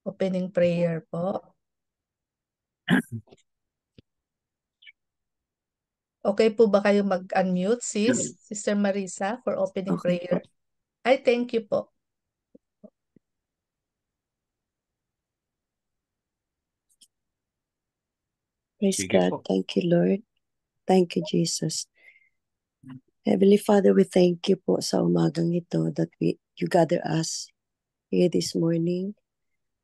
Opening prayer po. Okay po ba kayo mag-unmute, Sister Marisa, for opening Okay po. prayer? Ay, thank you po. Praise Sige God. po. Thank you, Lord. Thank you, Jesus. Heavenly Father, we thank you po sa umagang ito that you gather us here this morning.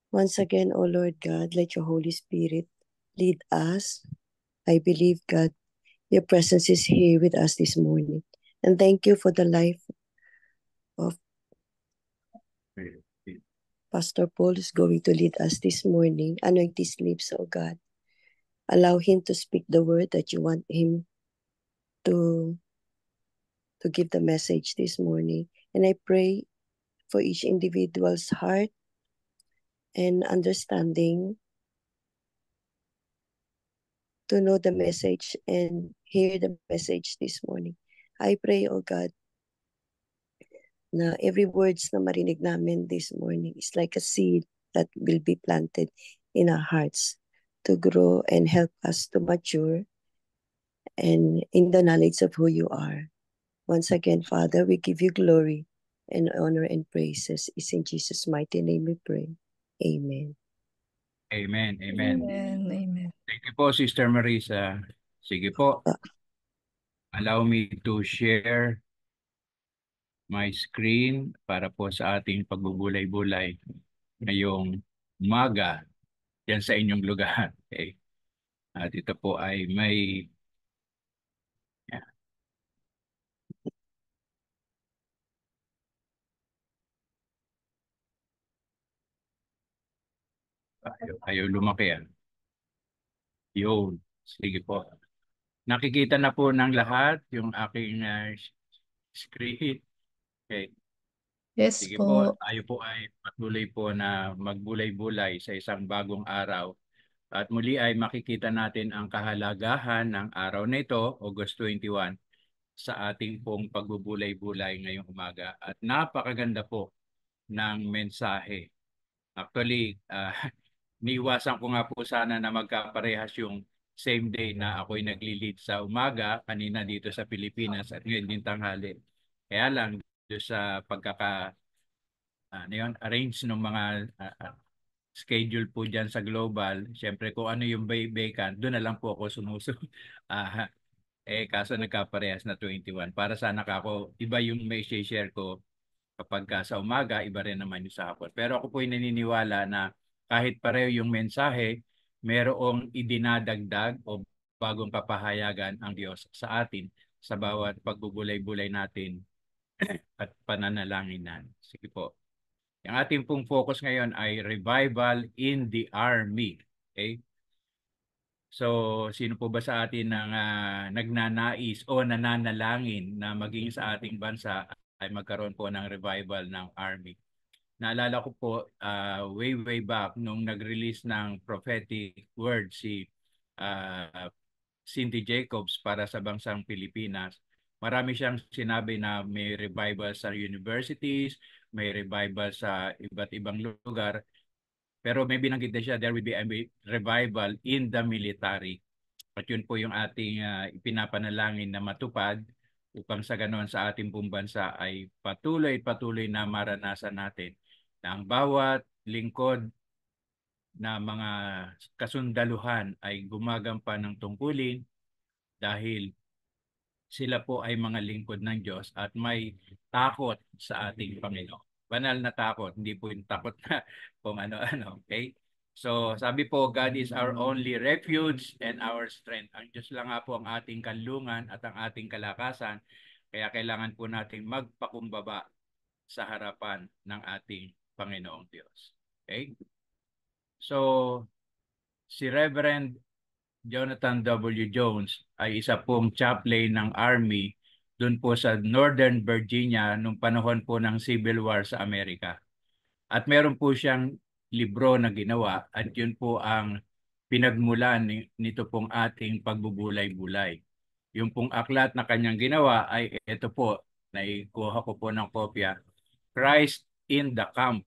Once again, O Lord God, let your Holy Spirit lead us. I believe, God, your presence is here with us this morning. And thank you for the life of Pastor Paul who's going to lead us this morning. Anoint his lips, O God. Allow him to speak the word that you want him to give the message this morning. And I pray for each individual's heart and understanding to know the message and hear the message this morning. I pray, oh God, na every words na marinig namin this morning is like a seed that will be planted in our hearts to grow and help us to mature and in the knowledge of who you are. Once again, Father, we give you glory and honor and praises. It's in Jesus' mighty name we pray. Amen. Amen. Amen. Amen. Amen. Thank you po, Sister Marisa. Sige po. Allow me to share my screen para po sa ating pagbubulay-bulay ngayong umaga yan sa inyong lugar. Okay. At ito po ay may ayaw lumaki yan. Yun. Sige po. Nakikita na po ng lahat yung aking screen. Okay. Yes Sige po, po. tayo po ay patuloy po na magbulay-bulay sa isang bagong araw. At muli ay makikita natin ang kahalagahan ng araw na ito, August 21, sa ating pong pagbubulay-bulay ngayong umaga. At napakaganda po ng mensahe. Actually, niiwasan ko nga po sana na magkaparehas yung same day na ako'y nagli-lead sa umaga kanina dito sa Pilipinas at ngayon din tanghali. Kaya lang, doon sa arrange ng mga schedule po dyan sa global, siyempre kung ano yung vacant, doon na lang po ako sumusunod. Ah, kaso nagkaparehas na 21. Para sana ako, iba yung may share ko kapag sa umaga, iba rin naman yung sa hapon. Pero ako po ay naniniwala na kahit pareho yung mensahe, merong idinadagdag o bagong kapahayagan ang Diyos sa atin sa bawat pagbubulay-bulay natin at pananalangin natin. Sige po. Yung ating pong focus ngayon ay revival in the army. Okay? So, sino po ba sa atin ang nagnanais o nananalangin na maging sa ating bansa ay magkaroon po ng revival ng army? Naalala ko po way back nung nag-release ng prophetic word si uh, Cindy Jacobs para sa bansang Pilipinas. Marami siyang sinabi na may revival sa universities, may revival sa iba't ibang lugar. Pero may binanggit na siya, there will be a revival in the military. At yun po yung ating ipinapanalangin na matupad upang sa ganoon sa ating buong bansa ay patuloy na maranasan natin na ang bawat lingkod na mga kasundaluhan ay gumagampan ng tungkulin dahil sila po ay mga lingkod ng Diyos at may takot sa ating Panginoon. Banal na takot, hindi po yung takot na kung ano-ano. Okay? So sabi po, God is our only refuge and our strength. Ang Diyos lang nga po ang ating kanlungan at ang ating kalakasan. Kaya kailangan po nating magpakumbaba sa harapan ng ating Panginoong Diyos. Okay? So si Reverend Jonathan W. Jones ay isa pong chaplain ng Army doon po sa Northern Virginia nung panahon po ng Civil War sa Amerika. At meron po siyang libro na ginawa at yun po ang pinagmulan nito pong ating pagbubulay-bulay. Yung pong aklat na kanyang ginawa ay ito po, naikuha ko po ng kopya, Christ in the Camp,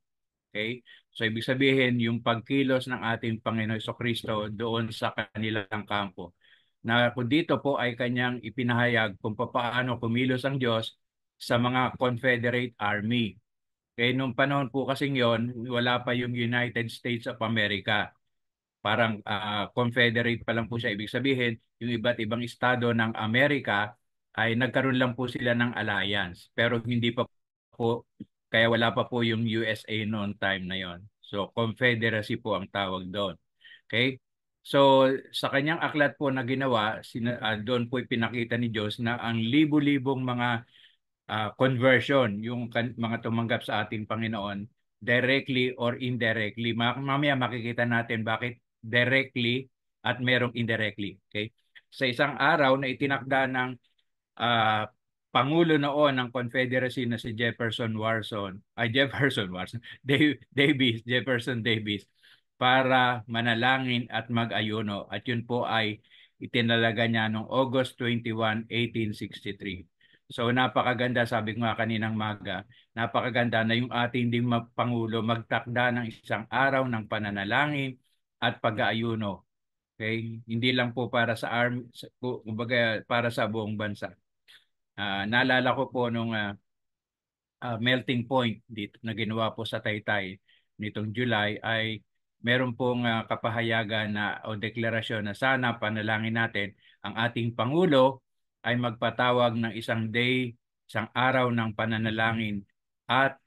Okay? So ibig sabihin yung pagkilos ng ating Panginoon Jesucristo doon sa kanilang kampo. Na kung dito po ay kanyang ipinahayag kung paano kumilos ang Diyos sa mga Confederate Army. Okay, nung panahon po kasing yon, wala pa yung United States of America. Parang Confederate pa lang po siya. Ibig sabihin, yung iba't ibang estado ng Amerika ay nagkaroon lang po sila ng alliance. Pero hindi pa po, kaya wala pa po yung USA noon time na yon. So, Confederacy po ang tawag doon. Okay? So, sa kanyang aklat po na ginawa, doon po ipinakita ni Diyos na ang libu-libong mga conversion, yung mga tumanggap sa ating Panginoon, directly or indirectly. Mamaya makikita natin bakit directly at merong indirectly. Okay? Sa isang araw na itinakda ng Pangulo noon ng Confederacy na si Jefferson Davis, para manalangin at mag-ayuno. At yun po ay itinalaga niya noong August 21, 1863. So napakaganda, sabi ko nga kaninang maga, napakaganda na yung ating ding Pangulo magtakda ng isang araw ng pananalangin at pag-aayuno. Okay? Hindi lang po para sa army, kumbaga para sa buong bansa. Naalala ko po nung melting point dito na ginawa po sa Taytay nitong July ay meron pong kapahayagan na o deklarasyon na sana panalangin natin ang ating Pangulo ay magpatawag ng isang araw ng pananalangin at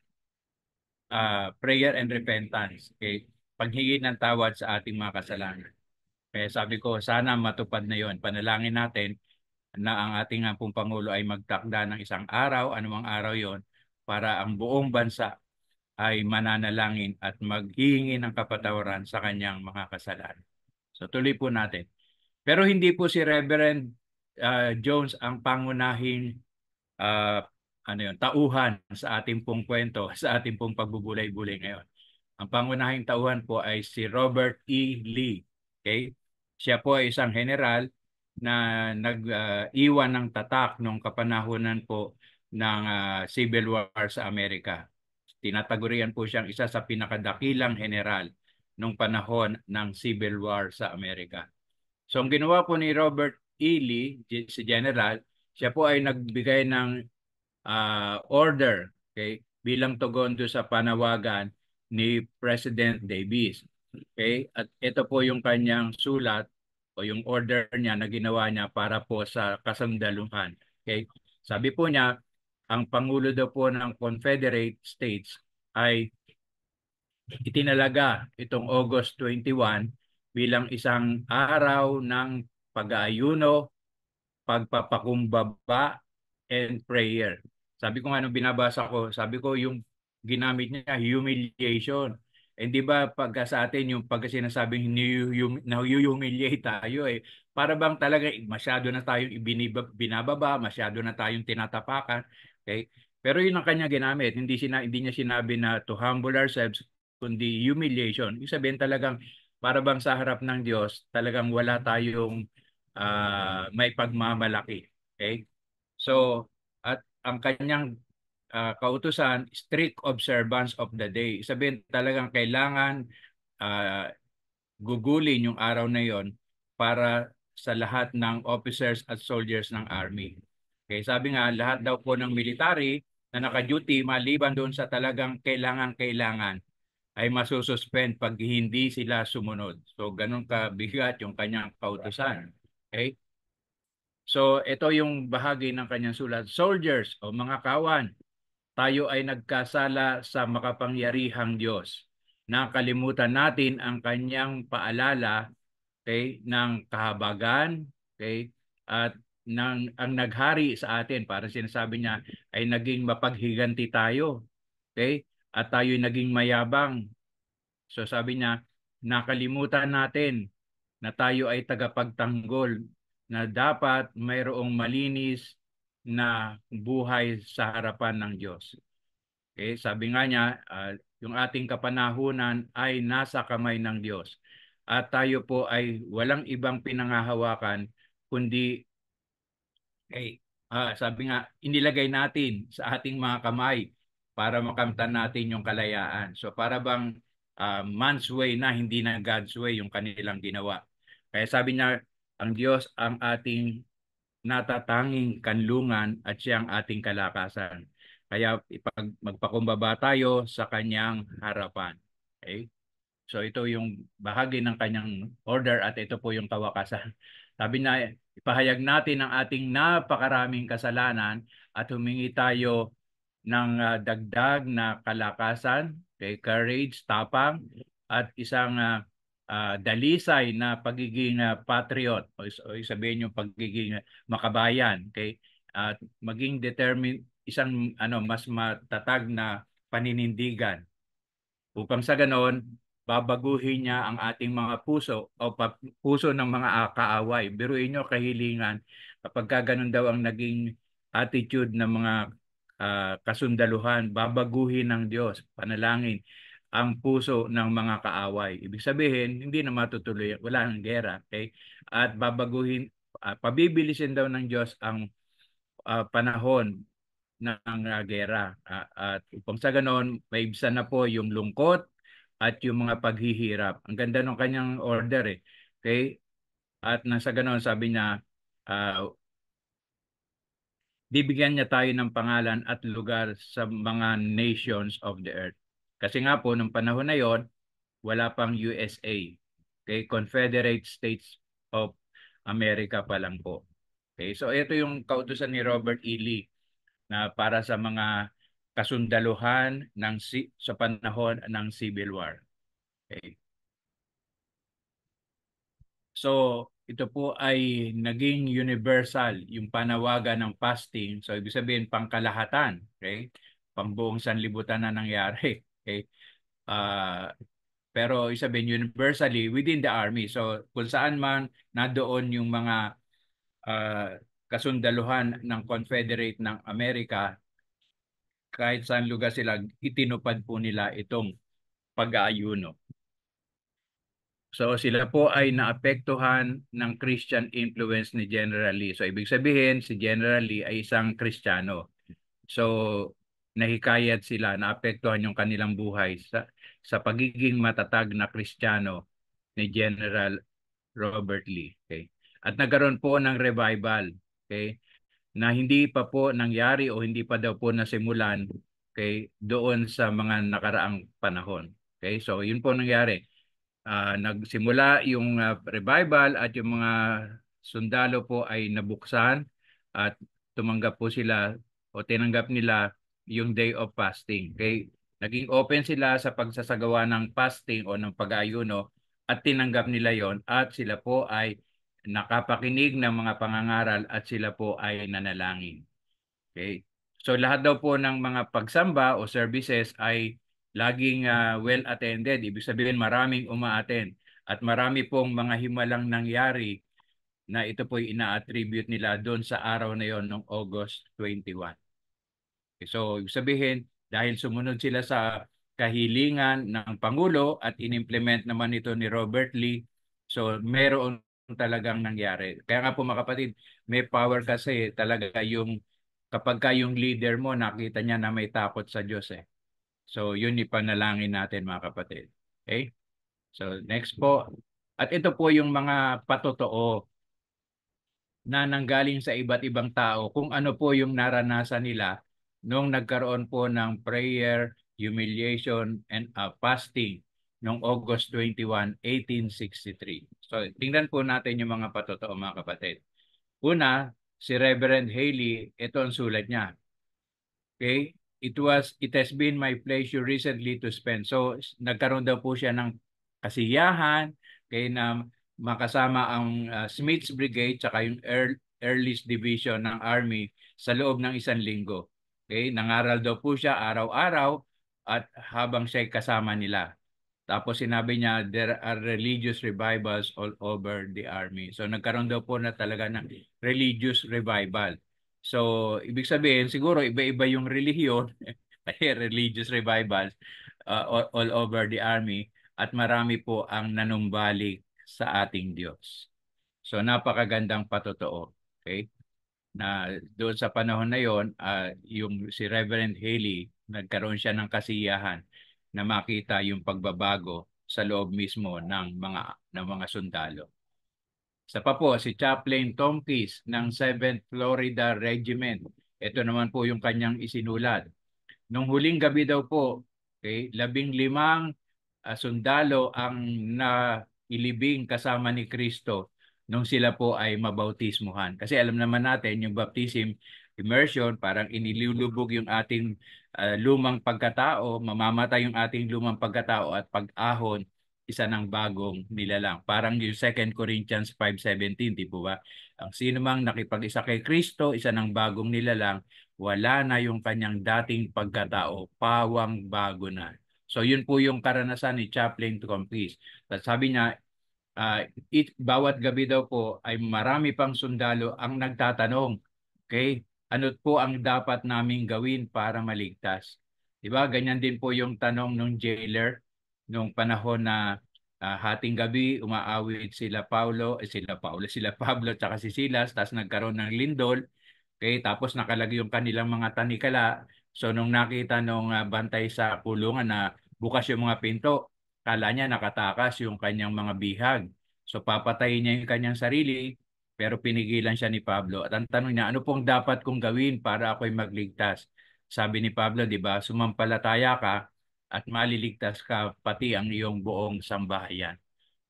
prayer and repentance. Okay? Paghingi ng tawad sa ating mga kasalanan. Kaya sabi ko, sana matupad na yon. Panalangin natin na ang ating pong Pangulo ay magtakda ng isang araw, anumang araw yon, para ang buong bansa ay mananalangin at maghihingi ng kapatawaran sa kanyang mga kasalanan. So tuloy po natin. Pero hindi po si Reverend Jones ang pangunahing tauhan sa ating pong kwento, sa ating pong pagbubulay-bulay ngayon. Ang pangunahing tauhan po ay si Robert E. Lee. Okay? Siya po ay isang general na nag-iwan ng tatak nung kapanahunan po ng Civil War sa Amerika. Tinatagurian po siyang isa sa pinakadakilang general nung panahon ng Civil War sa Amerika. So ang ginawa po ni Robert E. Lee, si General, siya po ay nagbigay ng order, okay, bilang tugon do sa panawagan ni President Davis. Okay? At ito po yung kanyang sulat o yung order niya na ginawa niya para po sa kasandaluhan. Okay? Sabi po niya, ang Pangulo daw po ng Confederate States ay itinalaga itong August 21 bilang isang araw ng pag-aayuno, pagpapakumbaba, and prayer. Sabi ko nga nung binabasa ko, sabi ko yung ginamit niya, humiliation. And di ba pagka sa atin yung pagka sinasabing na-humiliate tayo para bang talaga masyado na tayong binababa, masyado na tayong tinatapakan. Okay? Pero yun ang kanya ginamit. Hindi niya sinabi na to humble ourselves, kundi humiliation. Ibig sabihin talagang para bang sa harap ng Diyos, talagang wala tayong may pagmamalaki. Okay? So, at ang kanyang kautusan, strict observance of the day. Sabihin talagang kailangan gugulin yung araw na yon para sa lahat ng officers at soldiers ng army. Okay, sabi nga, lahat daw po ng military na naka-duty maliban doon sa talagang kailangan ay masususpend pag hindi sila sumunod. So, ganun kabigat yung kanyang kautusan. Okay? So ito yung bahagi ng kanyang sulat. Soldiers o mga kawan, tayo ay nagkasala sa makapangyarihang Diyos. Nakalimutan natin ang kanyang paalala, okay, ng kahabagan, okay, at ang naghari sa atin, para sinasabi niya ay naging mapaghiganti tayo, okay, at tayo naging mayabang. So sabi niya, nakalimutan natin na tayo ay tagapagtanggol, na dapat mayroong malinis na buhay sa harapan ng Diyos. Okay? Sabi nga niya, yung ating kapanahunan ay nasa kamay ng Diyos. At tayo po ay walang ibang pinangahawakan, kundi, sabi nga, inilagay natin sa ating mga kamay para makamtan natin yung kalayaan. So para bang man's way na, hindi na God's way yung kanilang ginawa. Kaya sabi niya, ang Diyos ang ating natatanging kanlungan at siya ang ating kalakasan. Kaya magpakumbaba tayo sa kanyang harapan. Okay? So ito yung bahagi ng kanyang order at ito po yung kawakasan. Sabi na, ipahayag natin ang ating napakaraming kasalanan at humingi tayo ng dagdag na kalakasan, okay, courage, tapang, at isang dalisay na pagiging patriot o sabihin yung pagiging makabayan, okay? At maging determined, isang mas matatag na paninindigan upang sa ganon babaguhin niya ang ating mga puso o puso ng mga kaaway. Biruin nyo kahilingan kapag ganun daw ang naging attitude ng mga kasundaluhan, babaguhin ng Diyos, panalangin ang puso ng mga kaaway. Ibig sabihin, hindi na matutuloy, wala nang gera. Okay? At babaguhin, pabibilisin daw ng Diyos ang panahon ng gera. At upang sa ganon, maibsan na po yung lungkot at yung mga paghihirap. Ang ganda ng kanyang order eh. Okay? At nasa ganon, sabi niya, bibigyan niya tayo ng pangalan at lugar sa mga nations of the earth. Kasi nga po, nung panahon na yon, wala pang USA. Okay? Confederate States of America pa lang po. Okay? So ito yung kautusan ni Robert E. Lee na para sa mga kasundaluhan ng sa panahon ng Civil War. Okay. So, ito po ay naging universal yung panawagan ng fasting. So, ibig sabihin pangkalahatan, okay? Pangbuong sanlibutan na nangyari, okay? Pero isabihin universally within the army. So, kung saan man nandoon yung mga kasundaluhan ng Confederate ng Amerika, kahit saan lugar sila, itinupad po nila itong pag-aayuno. So sila po ay naapektuhan ng Christian influence ni General Lee. So ibig sabihin si General Lee ay isang Kristiyano. So nahikayat sila, naapektuhan yung kanilang buhay sa pagiging matatag na Kristiyano ni General Robert Lee. Okay? At nagkaroon po ng revival, okay? Na hindi pa po nangyari o hindi pa daw po nasimulan, okay, doon sa mga nakaraang panahon. Okay? So yun po nangyari. Nagsimula yung revival at yung mga sundalo po ay nabuksan at tumanggap po sila o tinanggap nila yung day of fasting. Okay? Naging open sila sa pagsasagawa ng fasting o ng pag-ayuno at tinanggap nila yon at sila po ay nakapakinig ng mga pangangaral at sila po ay nanalangin. Okay? So lahat daw po ng mga pagsamba o services ay laging well attended. Ibig sabihin maraming uma-attend at marami pong mga himalang nangyari na ito po ina-attribute nila doon sa araw na yon ng August 21. Okay, so ibig sabihin dahil sumunod sila sa kahilingan ng Pangulo at inimplement naman ito ni Robert Lee, so meron talagang nangyari. Kaya nga po mga kapatid, may power kasi talaga yung kapag yung leader mo nakita niya na may takot sa Diyos eh. So yun ipanalangin natin mga kapatid. Okay? So next po. At ito po yung mga patotoo na nanggaling sa iba't ibang tao kung ano po yung naranasan nila nung nagkaroon po ng prayer, humiliation, and fasting noong August 21, 1863. So tingnan po natin yung mga patotoo mga kapatid. Una, si Reverend Haley, ito ang sulat niya. Okay? It has been my pleasure recently to spend. So nagkaroon daw po siya ng kasiyahan kay na makasama ang Smith's Brigade tsaka yung Early's Division ng Army sa loob ng 1 linggo. Okay? Nangaral daw po siya araw-araw at habang siya kasama nila. Tapos sinabi niya, there are religious revivals all over the army. So nagkaroon daw po na talaga ng religious revival. So ibig sabihin, siguro iba-iba yung relihiyon, religious revivals all over the army at marami po ang nanumbalik sa ating Diyos. So napakagandang patotoo. Okay? Na doon sa panahon na yon, yung si Reverend Haley nagkaroon siya ng kasiyahan na makita yung pagbabago sa loob mismo ng mga sundalo. Sa pa po, si Chaplain Tomkis ng 7th Florida Regiment. Ito naman po yung kanyang isinulat. Nung huling gabi daw po, okay, 15 sundalo ang nailibing kasama ni Kristo nung sila po ay mabautismuhan. Kasi alam naman natin yung baptism, immersion, parang inilulubog yung ating lumang pagkatao, mamamatay yung ating lumang pagkatao at pag-ahon, isa ng bagong nilalang. Parang yung 2 Corinthians 5:17, di po ba? Ang sino mang nakipag-isa kay Kristo, isa ng bagong nilalang, wala na yung kanyang dating pagkatao, pawang bago na. So yun po yung karanasan ni Chaplain Tomkis. Sabi niya, bawat gabi daw po ay marami pang sundalo ang nagtatanong, okay, ano po ang dapat naming gawin para maligtas? Diba? Ganyan din po yung tanong ng jailer nung panahon na hating gabi umaawit sila Pablo at si Silas, tapos nagkaroon ng lindol. Okay, tapos nakalagay yung kanilang mga tanikala. So nung nakita nung bantay sa kulungan na bukas yung mga pinto, kala niya nakatakas yung kanyang mga bihag. So papatayin niya yung kanyang sarili, pero pinigilan siya ni Pablo. At ang tanong niya, ano pong dapat kong gawin para ako'y magligtas? Sabi ni Pablo, di ba, sumampalataya ka at maliligtas ka pati ang iyong buong sambahayan.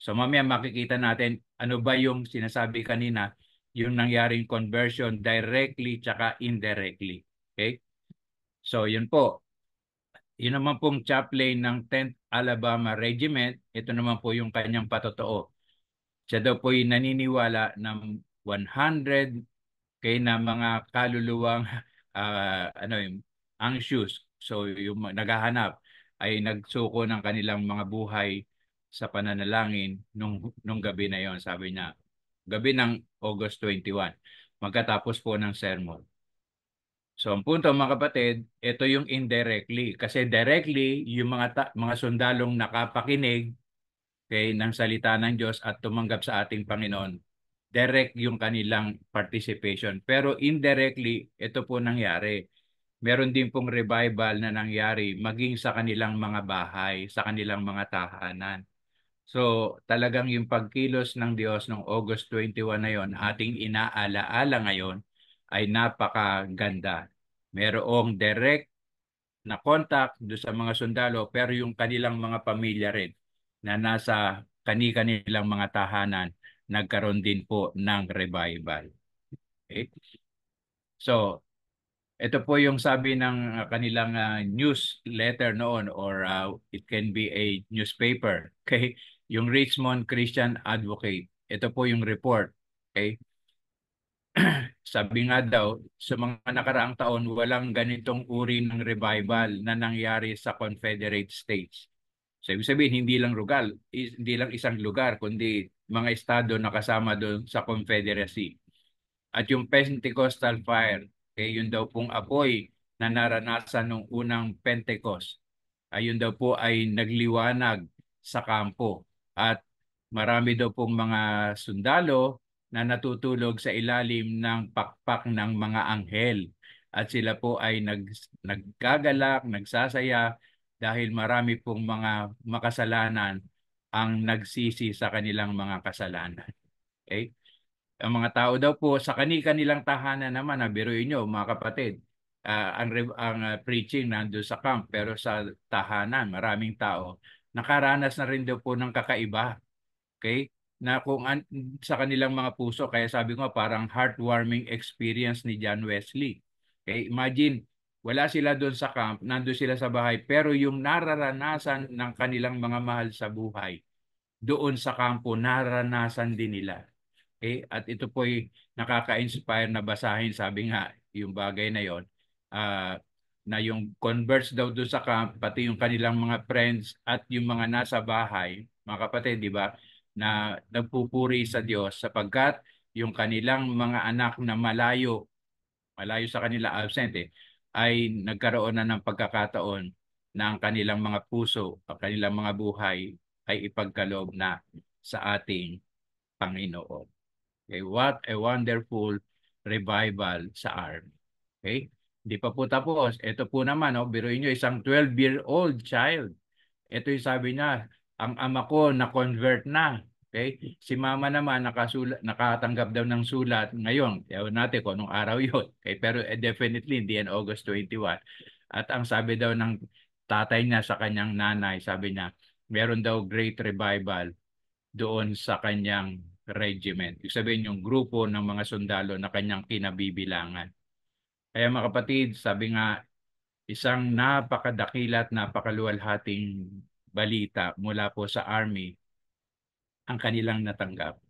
So mamaya makikita natin ano ba yung sinasabi kanina, yung nangyaring conversion directly tsaka indirectly. Okay? So yun po. Yun naman pong chaplain ng 10th Alabama Regiment, ito naman po yung kanyang patotoo. Siya daw po ay naniniwala ng 100 na mga kaluluwang anxious. So yung naghahanap ay nagsuko ng kanilang mga buhay sa pananalangin nung gabi na yon, sabi niya. Gabi ng August 21, magkatapos po ng sermon. So ang punto mga kapatid, ito yung indirectly. Kasi directly, yung mga sundalong nakapakinig ng salita ng Diyos at tumanggap sa ating Panginoon, direct yung kanilang participation. Pero indirectly, ito po nangyari. Meron din pong revival na nangyari maging sa kanilang mga bahay, sa kanilang mga tahanan. So talagang yung pagkilos ng Diyos noong August 21 na yon, ating inaalaala ngayon, ay napakaganda. Merong direct na contact do sa mga sundalo, pero yung kanilang mga pamilya rin na nasa kanilang mga tahanan, nagkaroon din po ng revival. Okay? So, ito po yung sabi ng kanilang newsletter noon, or it can be a newspaper. Okay? Yung Richmond Christian Advocate. Ito po yung report. Okay? Sabi nga daw, sa mga nakaraang taon, walang ganitong uri ng revival na nangyari sa Confederate States. So, ibig sabihin, hindi lang isang lugar, kundi mga estado na kasama doon sa Confederacy. At yung Pentecostal fire, yun daw pong apoy na naranasan nung unang Pentecost, ayun daw po ay nagliwanag sa kampo. At marami daw pong mga sundalo na natutulog sa ilalim ng pakpak ng mga anghel. At sila po ay naggagalak, nagsasaya dahil marami pong mga makasalanan ang nagsisi sa kanilang mga kasalanan. Okay? Ang mga tao daw po sa kanilang tahanan naman, biruin nyo mga kapatid, ang preaching nandoon sa camp, pero sa tahanan, maraming tao, nakaranas na rin daw po ng kakaiba. Okay? Na sa kanilang mga puso, kaya sabi ko parang heartwarming experience ni John Wesley. Okay? Imagine, wala sila doon sa camp, nandoon sila sa bahay, pero yung nararanasan ng kanilang mga mahal sa buhay, doon sa kampo, nararanasan din nila. Okay? At ito po ay nakaka-inspire na basahin, sabi nga, yung bagay na yon, na yung converts daw doon sa camp, pati yung kanilang mga friends at yung mga nasa bahay, mga kapatid, di ba, na nagpupuri sa Diyos sapagkat yung kanilang mga anak na malayo sa kanila, absent ay nagkaroon na ng pagkakataon na ang kanilang mga puso, ang kanilang mga buhay ay ipagkaloob na sa ating Panginoon. Okay, what a wonderful revival sa army. Okay? Hindi pa po tapos. Ito po naman, oh, biruin nyo, isang 12-year-old child. Ito yung sabi niya, ang ama ko na-convert na. Okay? Si mama naman nakatanggap daw ng sulat ngayon. Ewan natin kung anong araw yun. Okay? Pero definitely hindi yan August 21. At ang sabi daw ng tatay niya sa kanyang nanay, sabi niya, meron daw great revival doon sa kanyang regiment. Ibig sabihin yung grupo ng mga sundalo na kanyang kinabibilangan. Kaya mga kapatid, sabi nga, isang napakadakila at napakaluwalhating balita mula po sa Army ang kanilang natanggap.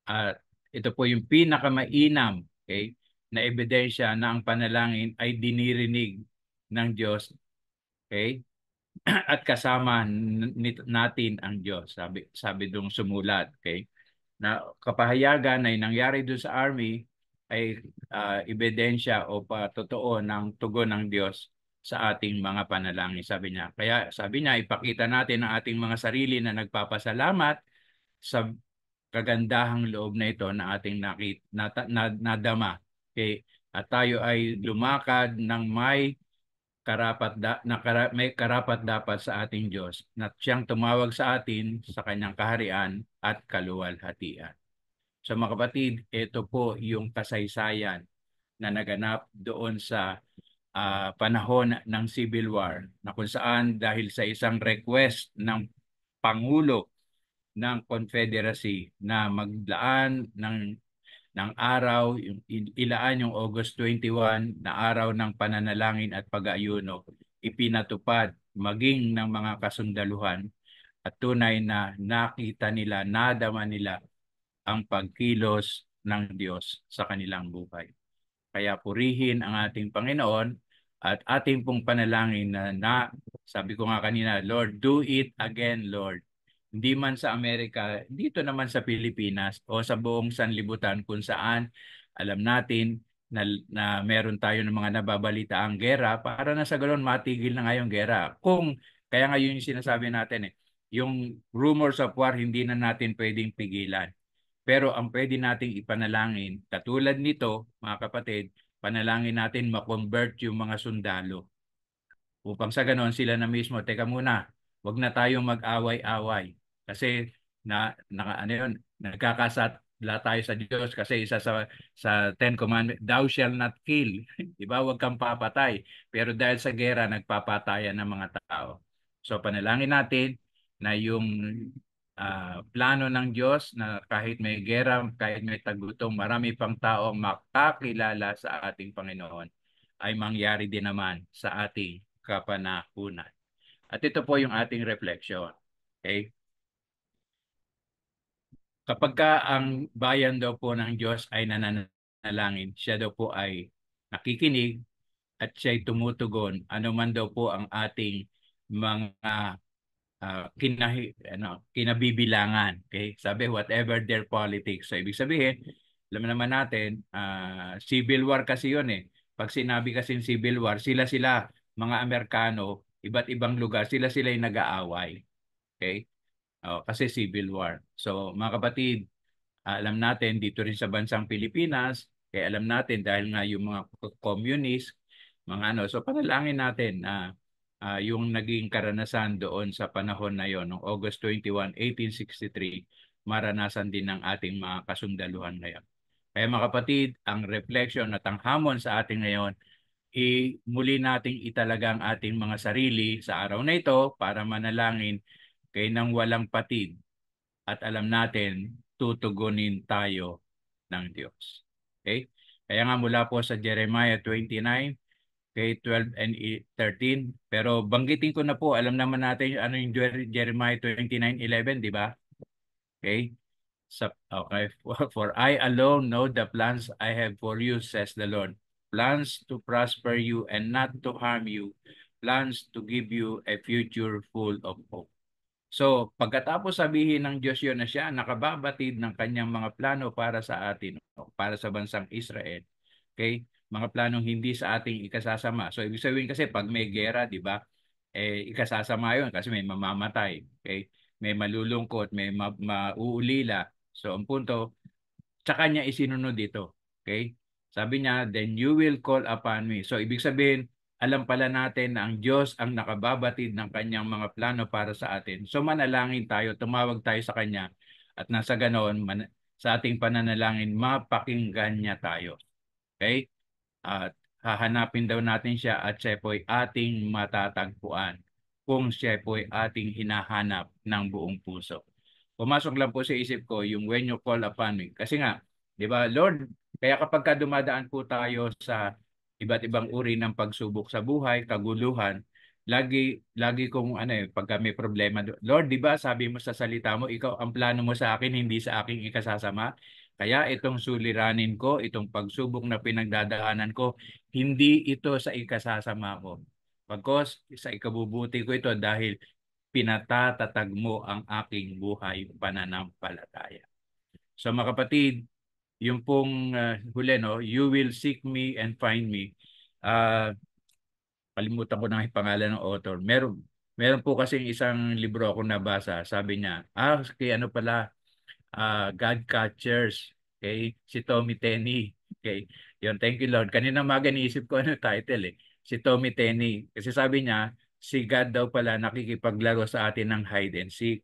At ito po yung pinakamainam, okay, na ebidensya na ang panalangin ay dinirinig ng Diyos, okay? At kasama natin ang Diyos, sabi dong sumulat, okay? Na kapahayagan ay nangyari doon sa Army ay ebidensya o patotoo ng tugon ng Diyos sa ating mga panalangin, sabi niya. Kaya sabi niya, ipakita natin ang ating mga sarili na nagpapasalamat sa kagandahang loob na ito na ating nadama. Okay? At tayo ay lumakad ng may karapat dapat sa ating Diyos na siyang tumawag sa atin sa kanyang kaharian at kaluwalhatian. So mga kapatid, ito po yung kasaysayan na naganap doon sa panahon ng Civil War na kung saan dahil sa isang request ng Pangulo ng Confederacy na maglaan ng araw, ilaan yung August 21 na araw ng pananalangin at pag-aayuno, ipinatupad maging ng mga kasundaluhan at tunay na nakita nila, nadama nila ang pagkilos ng Diyos sa kanilang buhay. Kaya purihin ang ating Panginoon at ating pong panalangin na sabi ko nga kanina, Lord, do it again, Lord. Hindi man sa Amerika, dito naman sa Pilipinas o sa buong sanlibutan kung saan alam natin na meron tayo ng mga nababalita ang gera para na sa ganoon matigil na ngayong gera. Kaya ngayon yung sinasabi natin yung rumors of war hindi na natin pwedeng pigilan. Pero ang pwede nating ipanalangin, katulad nito, mga kapatid, panalangin natin ma-convert yung mga sundalo. Upang sa ganon sila na mismo, teka muna, wag na tayong mag-away-away. Kasi ano yun, nagkakasala tayo sa Diyos kasi isa sa Ten Commandments, thou shall not kill. Diba? Huwag kang papatay. Pero dahil sa gera, nagpapatayan ng mga tao. So panalangin natin na yung plano ng Diyos na kahit may gera, kahit may tagutom, marami pang tao makakilala sa ating Panginoon ay mangyari din naman sa ating kapanahunan. At ito po yung ating reflection. Okay? Kapag ang bayan daw po ng Diyos ay nananalangin, siya daw po ay nakikinig at siya ay tumutugon. Ano man daw po ang ating mga kinabibilangan. Okay? Sabi, whatever their politics. So, ibig sabihin, alam naman natin, civil war kasi yun eh. Pag sinabi kasi civil war, sila-sila, mga Amerikano, iba't ibang lugar, sila-sila yung nag-aaway. Okay? Kasi civil war. So, mga kapatid, alam natin dito rin sa bansang Pilipinas, kaya alam natin dahil nga yung mga communist, mga ano, so panalangin natin na yung naging karanasan doon sa panahon na yon, noong August 21, 1863, maranasan din ng ating mga kasundaluhan ngayon. Kaya mga kapatid, ang reflection at ang hamon sa ating ngayon, muli nating italaga ang ating mga sarili sa araw na ito para manalangin kay nang walang patid at alam natin tutugunin tayo ng Diyos. Okay? Kaya nga mula po sa Jeremiah 29, okay, 12 and 13, pero banggitin ko na po, alam naman natin ano yung Jeremiah 29:11, di ba? Okay? Okay, for I alone know the plans I have for you, says the Lord. Plans to prosper you and not to harm you. Plans to give you a future full of hope. So, pagkatapos sabihin ng Diyos yun na siya nakababatid ng kanyang mga plano para sa atin, para sa bansang Israel. Okay? Mga planong hindi sa ating ikasasama. So, ibig sabihin kasi pag may gera, di ba? Ikasasama yun kasi may mamamatay. Okay? May malulungkot, may mauulila. So, ang punto, tsaka niya isinunod dito. Okay? Sabi niya, then you will call upon me. So ibig sabihin, alam pala natin na ang Diyos ang nakababatid ng kanyang mga plano para sa atin. So manalangin tayo, tumawag tayo sa kanya at nasa ganoon, sa ating pananalangin, mapakinggan niya tayo. Okay? At hahanapin daw natin siya at siya po'y ating matatagpuan kung siya po'y ating hinahanap ng buong puso. Pumasok lang po sa isip ko yung when you call upon me. Kasi nga, di ba, Lord, kaya kapag ka dumadaan po tayo sa iba't ibang uri ng pagsubok sa buhay, kaguluhan, lagi kong pagka may problema, Lord, di ba, sabi mo sa salita mo, ikaw ang plano mo sa akin, hindi sa aking ikasasama. Kaya itong suliranin ko, itong pagsubok na pinagdadaanan ko, hindi ito sa ikasasama ko. Pagkos sa ikabubuti ko ito dahil pinatatatag mo ang aking buhay pananampalataya. So mga kapatid, yung pong huli, no, you will seek me and find me. Kalimutan ko na yung pangalan ng author. Meron po kasing isang libro akong nabasa. Sabi niya, kay ano pala, God Catchers. Okay? Si Tommy Tenney. Okay? Yun, thank you Lord. Kanina maga niisip ko ano title eh. Si Tommy Tenney. Kasi sabi niya, si God daw pala nakikipaglaro sa atin ng hide and seek.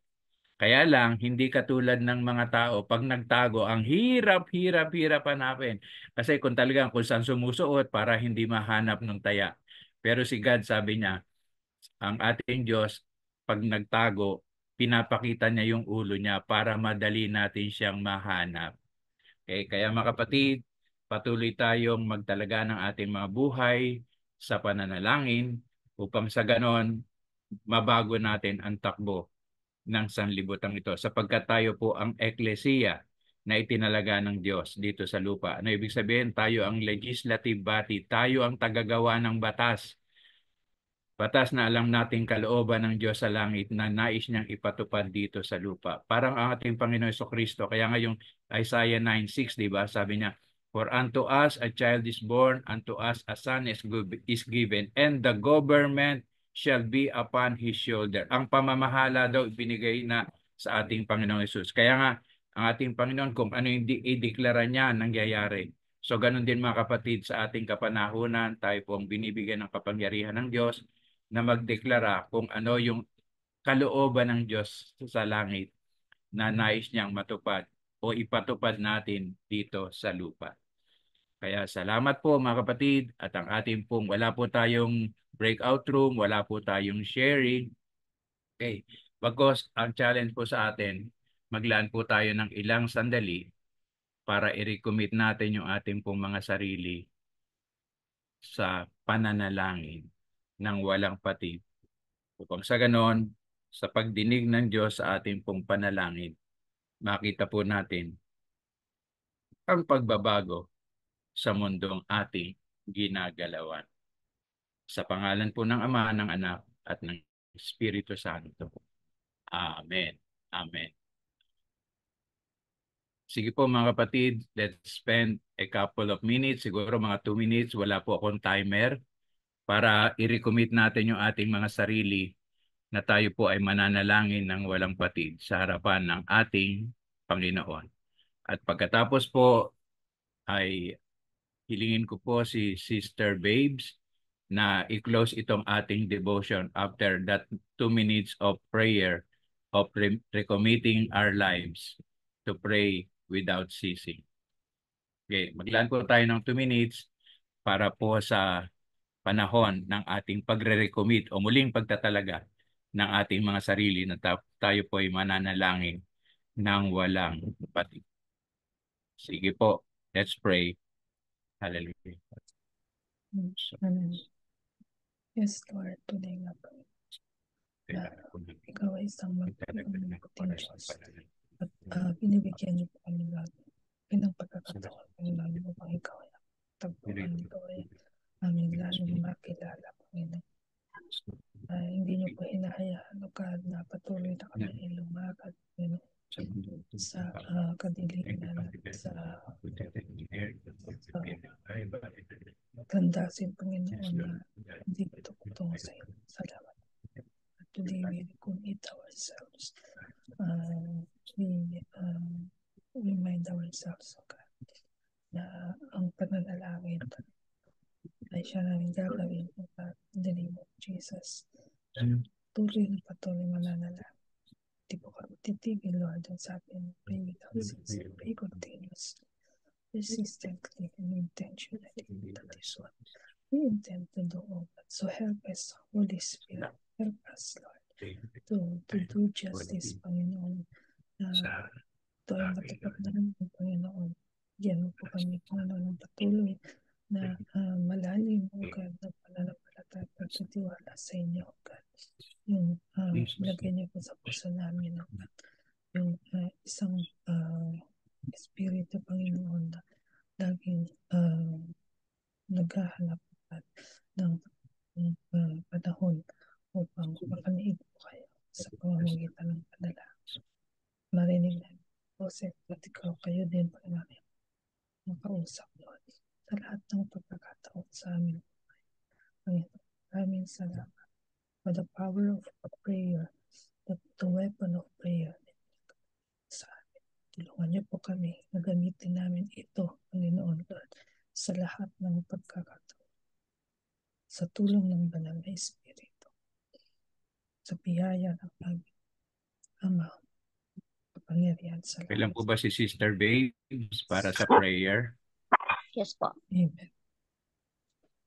Kaya lang, hindi katulad ng mga tao, pag nagtago, ang hirap hanapin. Kasi kung saan sumusuot para hindi mahanap ng taya. Pero si God, sabi niya, ang ating Diyos, pag nagtago, pinapakita niya yung ulo niya para madali natin siyang mahanap. Okay? Kaya mga kapatid, patuloy tayong magtalaga ng ating mga buhay sa pananalangin upang sa ganon, mabago natin ang takbo ng sanlibutan ito sapagkat tayo po ang eklesiya na itinalaga ng Diyos dito sa lupa. Ano ibig sabihin? Tayo ang legislative body, tayo ang tagagawa ng batas. Batas na alam nating kalooban ng Diyos sa langit na nais niyang ipatupad dito sa lupa. Parang ang ating Panginoon Jesucristo. Kaya nga yung Isaiah 9:6, di ba? Sabi niya, for unto us a child is born, unto us a son is given, and the government shall be upon his shoulder. Ang pamamahala daw ibinigay na sa ating Panginoong Hesus. Kaya nga, ang ating Panginoon, kung ano yung i-deklara niya, nangyayari. So ganun din mga kapatid sa ating kapanahunan, tayo po ang binibigyan ng kapangyarihan ng Diyos na magdeklara kung ano yung kalooban ng Diyos sa langit na nais niyang matupad o ipatupad natin dito sa lupa. Kaya salamat po mga kapatid at ang ating pong wala po tayong breakout room, wala po tayong sharing. Okay. Bagkos ang challenge po sa atin, maglaan po tayo ng ilang sandali para i-recommit natin yung ating pong mga sarili sa pananalangin ng walang patid. Upang sa ganon, sa pagdinig ng Diyos sa ating pong panalangin, makita po natin ang pagbabago sa mundong ating ginagalawan. Sa pangalan po ng Ama, ng Anak, at ng Espiritu Santo. Amen. Amen. Sige po mga kapatid, let's spend a couple of minutes, siguro mga 2 minutes, wala po akong timer, para i-recommit natin yung ating mga sarili na tayo po ay mananalangin ng walang patid sa harapan ng ating Panginoon. At pagkatapos po ay hilingin ko po si Sister Babes na i-close itong ating devotion after that 2 minutes of prayer of recommitting our lives to pray without ceasing. Okay, maglaan po tayo ng 2 minutes para po sa panahon ng ating pagre-recommit o muling pagtatalaga ng ating mga sarili na tayo po ay mananalangin ng walang patid. Sige po, let's pray. Hallelujah. Amen. Yes, Lord, today nga po. Na ikaw ay isang magputing Diyos. At binibigyan niyo po kami lagi. Pinang pagkakataon kami lagi upang ikaw ay tagpuan, ikaw ay aming lalong makilala, Panginoon. Hindi niyo po hinahayaan o kahit na patuloy na kami ay lumakad, Panginoon, sa kadiliman at sa kandasin, Panginoon, na hindi ito kutungo sa iyo. Salamat. At today we commit ourselves. We remind ourselves, oh God, na ang pananalangin ay siya namin gagawin in the name of Jesus. Patuloy mananalangin. Hindi po kami titigil, Lord. Ang sabi mo, pray without ceasing, pray continuously, persistently, and intentionally. That is what we intend to do, oh God. So help us, Holy Spirit. Help us, Lord, to do justice, Panginoon. Ito ay matapat na naman, Panginoon. Diyan mo po kami, Panginoon, patuloy na malalim, oh God, na pananampalataya at pagtitiwala sa inyo, oh God. Yung lagay niyo po sa puso namin, oh God. Yung isang espiritu, Panginoon, na laging naghahanap ng panahon upang makaniig po kayo sa pamamagitan ng panalangin. Marinig namin boses at ikaw kayo din, Panginoon, makausap, Lord, sa lahat ng pagkakataon sa amin. Panginoon, maraming salamat for the power of prayer, the weapon of prayer sa amin. Tulungan niyo po kami na gamitin namin ito, Panginoon, Lord, sa lahat ng pagkakataon, sa tulong ng Banal na Espiritu, sa biyaya ng aming Ama, kapangyarihan sa lahat. Kailan po ba si Sister Babes para sa prayer? Yes po. Amen.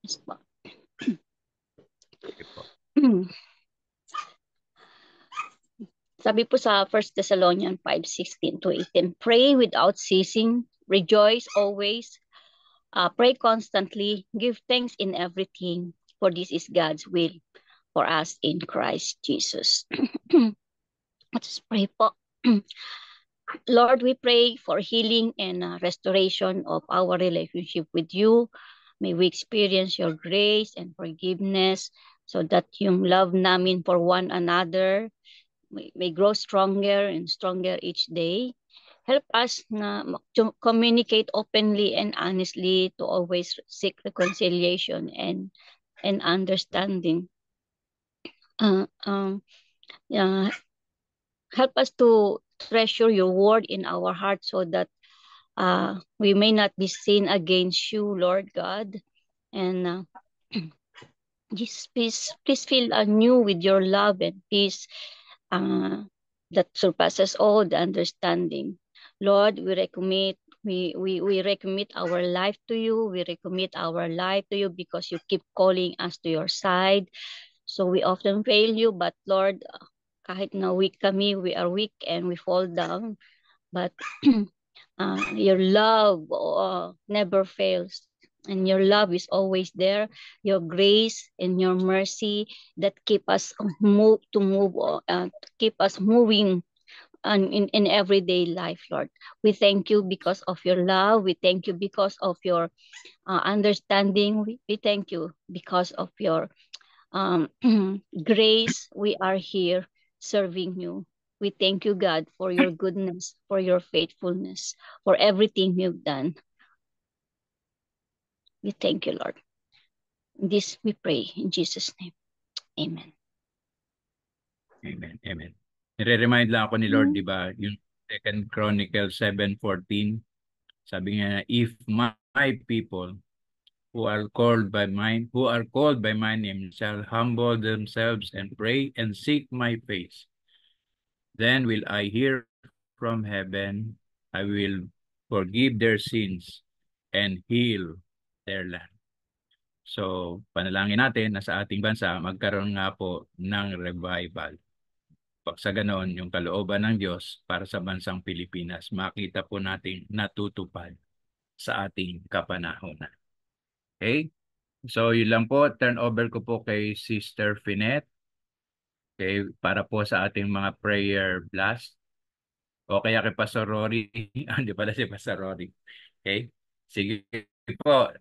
Yes po. Okay po. Sabi po sa 1 Thessalonians 5:16-18, pray without ceasing, rejoice always, pray constantly, give thanks in everything, for this is God's will for us in Christ Jesus. Let's pray po. Lord, we pray for healing and restoration of our relationship with you. May we experience your grace and forgiveness so that yung love namin for one another may grow stronger and stronger each day. Help us to communicate openly and honestly, to always seek reconciliation and understanding. Help us to treasure your word in our heart so that we may not be sin against you, Lord God. And just please fill anew with your love and peace that surpasses all the understanding. Lord, we recommit our life to you. We recommit our life to you because you keep calling us to your side. So we often fail you, but Lord, kahit na weak kami, we are weak and we fall down. But your love never fails. And your love is always there. Your grace and your mercy that keep us keep us moving in everyday life, Lord. We thank you because of your love. We thank you because of your understanding. We thank you because of your grace. We are here serving you. We thank you, God, for your goodness, for your faithfulness, for everything you've done. We thank you, Lord. This we pray in Jesus' name. Amen. Amen. Amen. Nire-remind lang ako ni Lord, di ba, yung 2 Chronicles 7:14, sabi nga, if my people who are called by my name shall humble themselves and pray and seek my face, then will I hear from heaven, I will forgive their sins and heal their land. So, panalangin natin na sa ating bansa magkaroon nga po ng revival. Pag sa ganoon, yung kalooban ng Diyos para sa bansang Pilipinas, makita po natin natutupad sa ating kapanahonan. Okay? So, yun lang po. Turn over ko po kay Sister Finet. Okay? Para po sa ating mga prayer blast. O kaya kay Pastor Rory. Hindi pala si Pastor Rory. Okay? Sige po.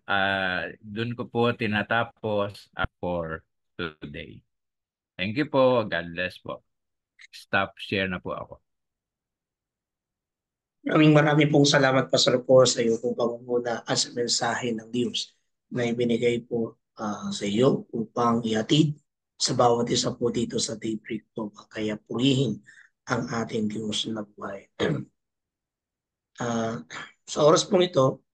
Doon ko po tinatapos for today. Thank you po. God bless po. Stop share na po ako. Maraming pong salamat, Pastor Paul, sa iyo pong pangunguna at sa mensahe ng Diyos na ibinigay po sa iyo upang ihatid sa bawat isa po dito sa daybreak po. Kaya purihin ang ating Diyos na buhay. Sa oras pong ito,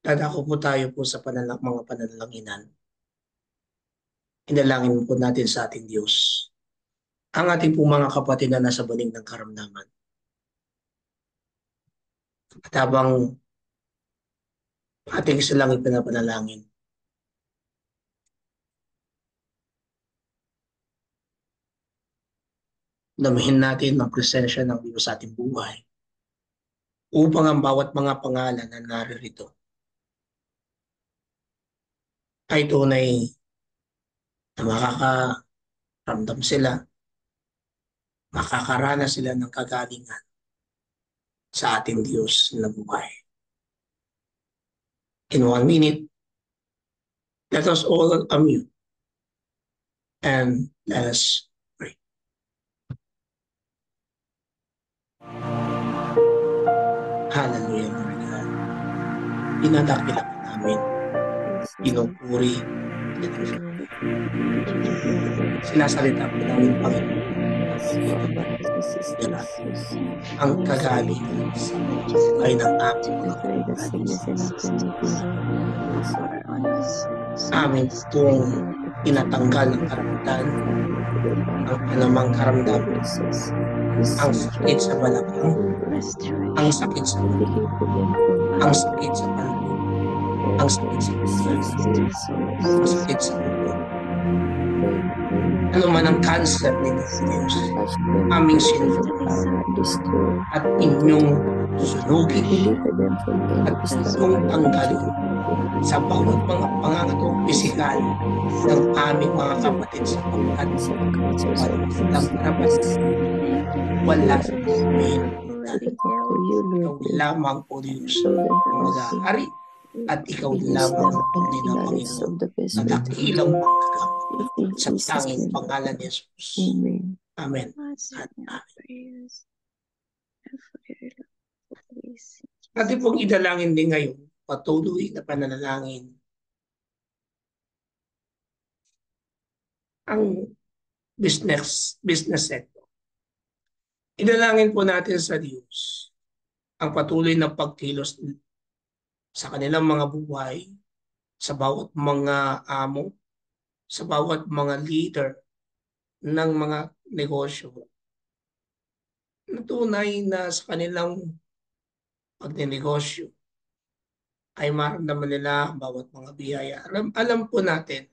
Dadako po tayo po sa mga pananalanginan. Inalangin po natin sa ating Diyos ang ating po mga kapatid na nasa banig ng karamdaman. At habang ating silang ipinapanalangin, damihin natin ang presensya ng Diyos sa ating buhay upang ang bawat mga pangalan na naririto ay tunay na makakaramdam sila, makakaranas sila ng kagalingan sa ating Diyos na buhay. In 1 minute, let us all unmute and let us pray. Hallelujah, Lord God. Dinadakila ka namin, pinupuri, sinasalita po namin, Panginoon, ang kagalingan sa buhay ng ating mga amin pong tinatanggal ng karamitan, ang anumang karamdaman, ang sakit sa balakang, ang sakit sa ulo, ang sakit sa panloob, ang sakit sa puso, ang sakit sa ulo. Ano man ang cancer ninyo, Diyos, aming sinusunod at inyong sunugin at inyong tanggalin sa bawat mga pangangatong pisikal ng aming mga kapatid sa pagkat walang karapat, wala sa amin. Ikaw lamang, O Diyos, ang mag-aari at ikaw lamang ang tunay na Panginoon na dakilang magkagamit sa tanging pangalan ni Jesus. Amen. At amen. Atin pong idalangin din ngayon, patuloy na pananalangin ang business sector. Idalangin po natin sa Diyos ang patuloy na pagkilos sa kanilang mga buhay, sa bawat mga amo, sa bawat mga leader ng mga negosyo. Natunay na sa kanilang pagninegosyo ay maramdaman nila ang bawat mga biyaya. Alam po natin,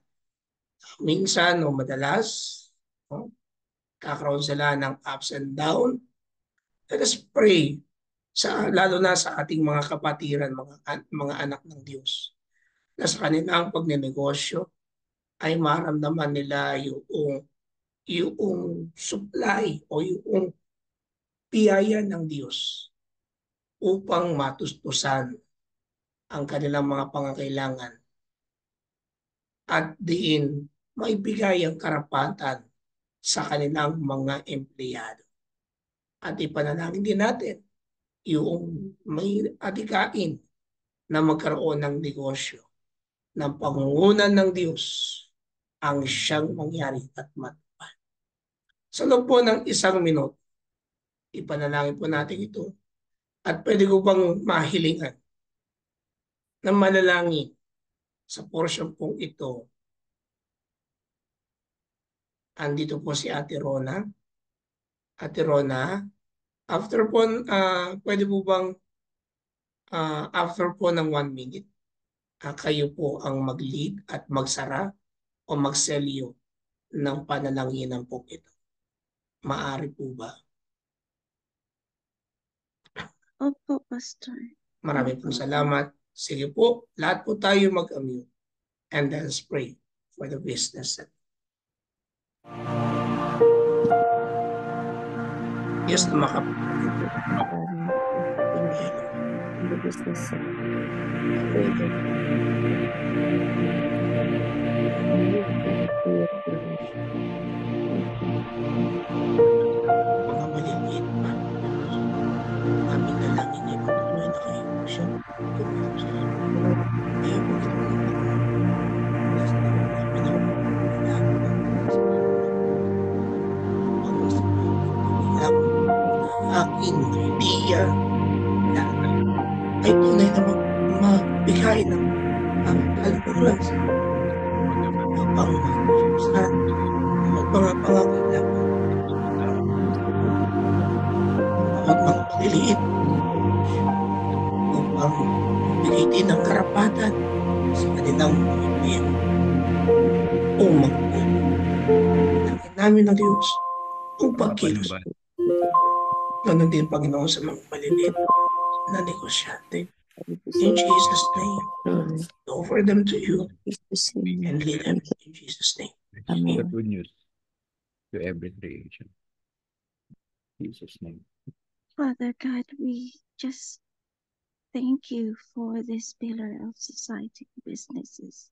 minsan o madalas, kakaroon sila ng ups and down. Let us pray, lalo na sa ating mga kapatiran, mga anak ng Diyos, na sa kanilang pagninegosyo ay maramdaman nila yung supply o yung biyaya ng Diyos upang matustusan ang kanilang mga pangangailangan at diin maibigay ang karapatan sa kanilang mga empleyado. At ipanalangin din natin yung may adikain na magkaroon ng negosyo ng pangungunan ng Diyos ang siyang mangyari at matupad. Sa loob po ng 1 minuto, ipanalangin po natin ito at pwede ko bang mahilingan na manalangin sa portion pong ito. Andito po si Ate Rona. Ate Rona, after po, pwede po bang after po ng 1 minute, kayo po ang mag-lead at magsara o magselyo ng panalanginan po ito. Maari po ba? Opo, Pastor. Marami pong salamat. Sige po, lahat po tayo mag-unmute and let's pray for the business. Yes, na the business mga maliliit pa. Aming dalangin ay patuloy na kayo siya. Tumulong sa iyo. Kayo po ito ng Bless na rin namin ang aking idea ay tunay na magbigay sa bawat mga pangangailangan, bawat mga maliliit upang magbigay din ng karapatan sa kanilang mga empleyado o magtulong. Dalangin namin ng Diyos ang pagkilos. Ganon din, Panginoon, sa mga maliliit na negosyante. In Jesus' name, offer them to you and lead them in Jesus' name. The good news to every creation. In Jesus' name. Father God, we just thank you for this pillar of society businesses.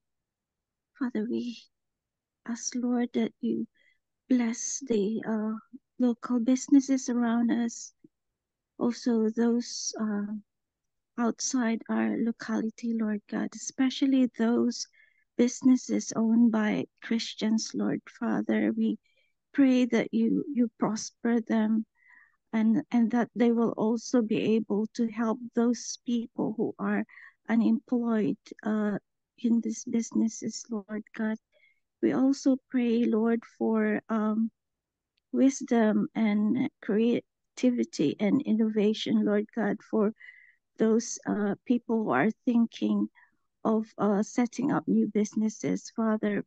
Father, we ask, Lord, that you bless the local businesses around us, also those outside our locality, Lord God, especially those businesses owned by Christians, Lord Father. We pray that you prosper them, and that they will also be able to help those people who are unemployed in these businesses, Lord God. We also pray, Lord, for wisdom and creativity and innovation, Lord God, for those people who are thinking of setting up new businesses. Father,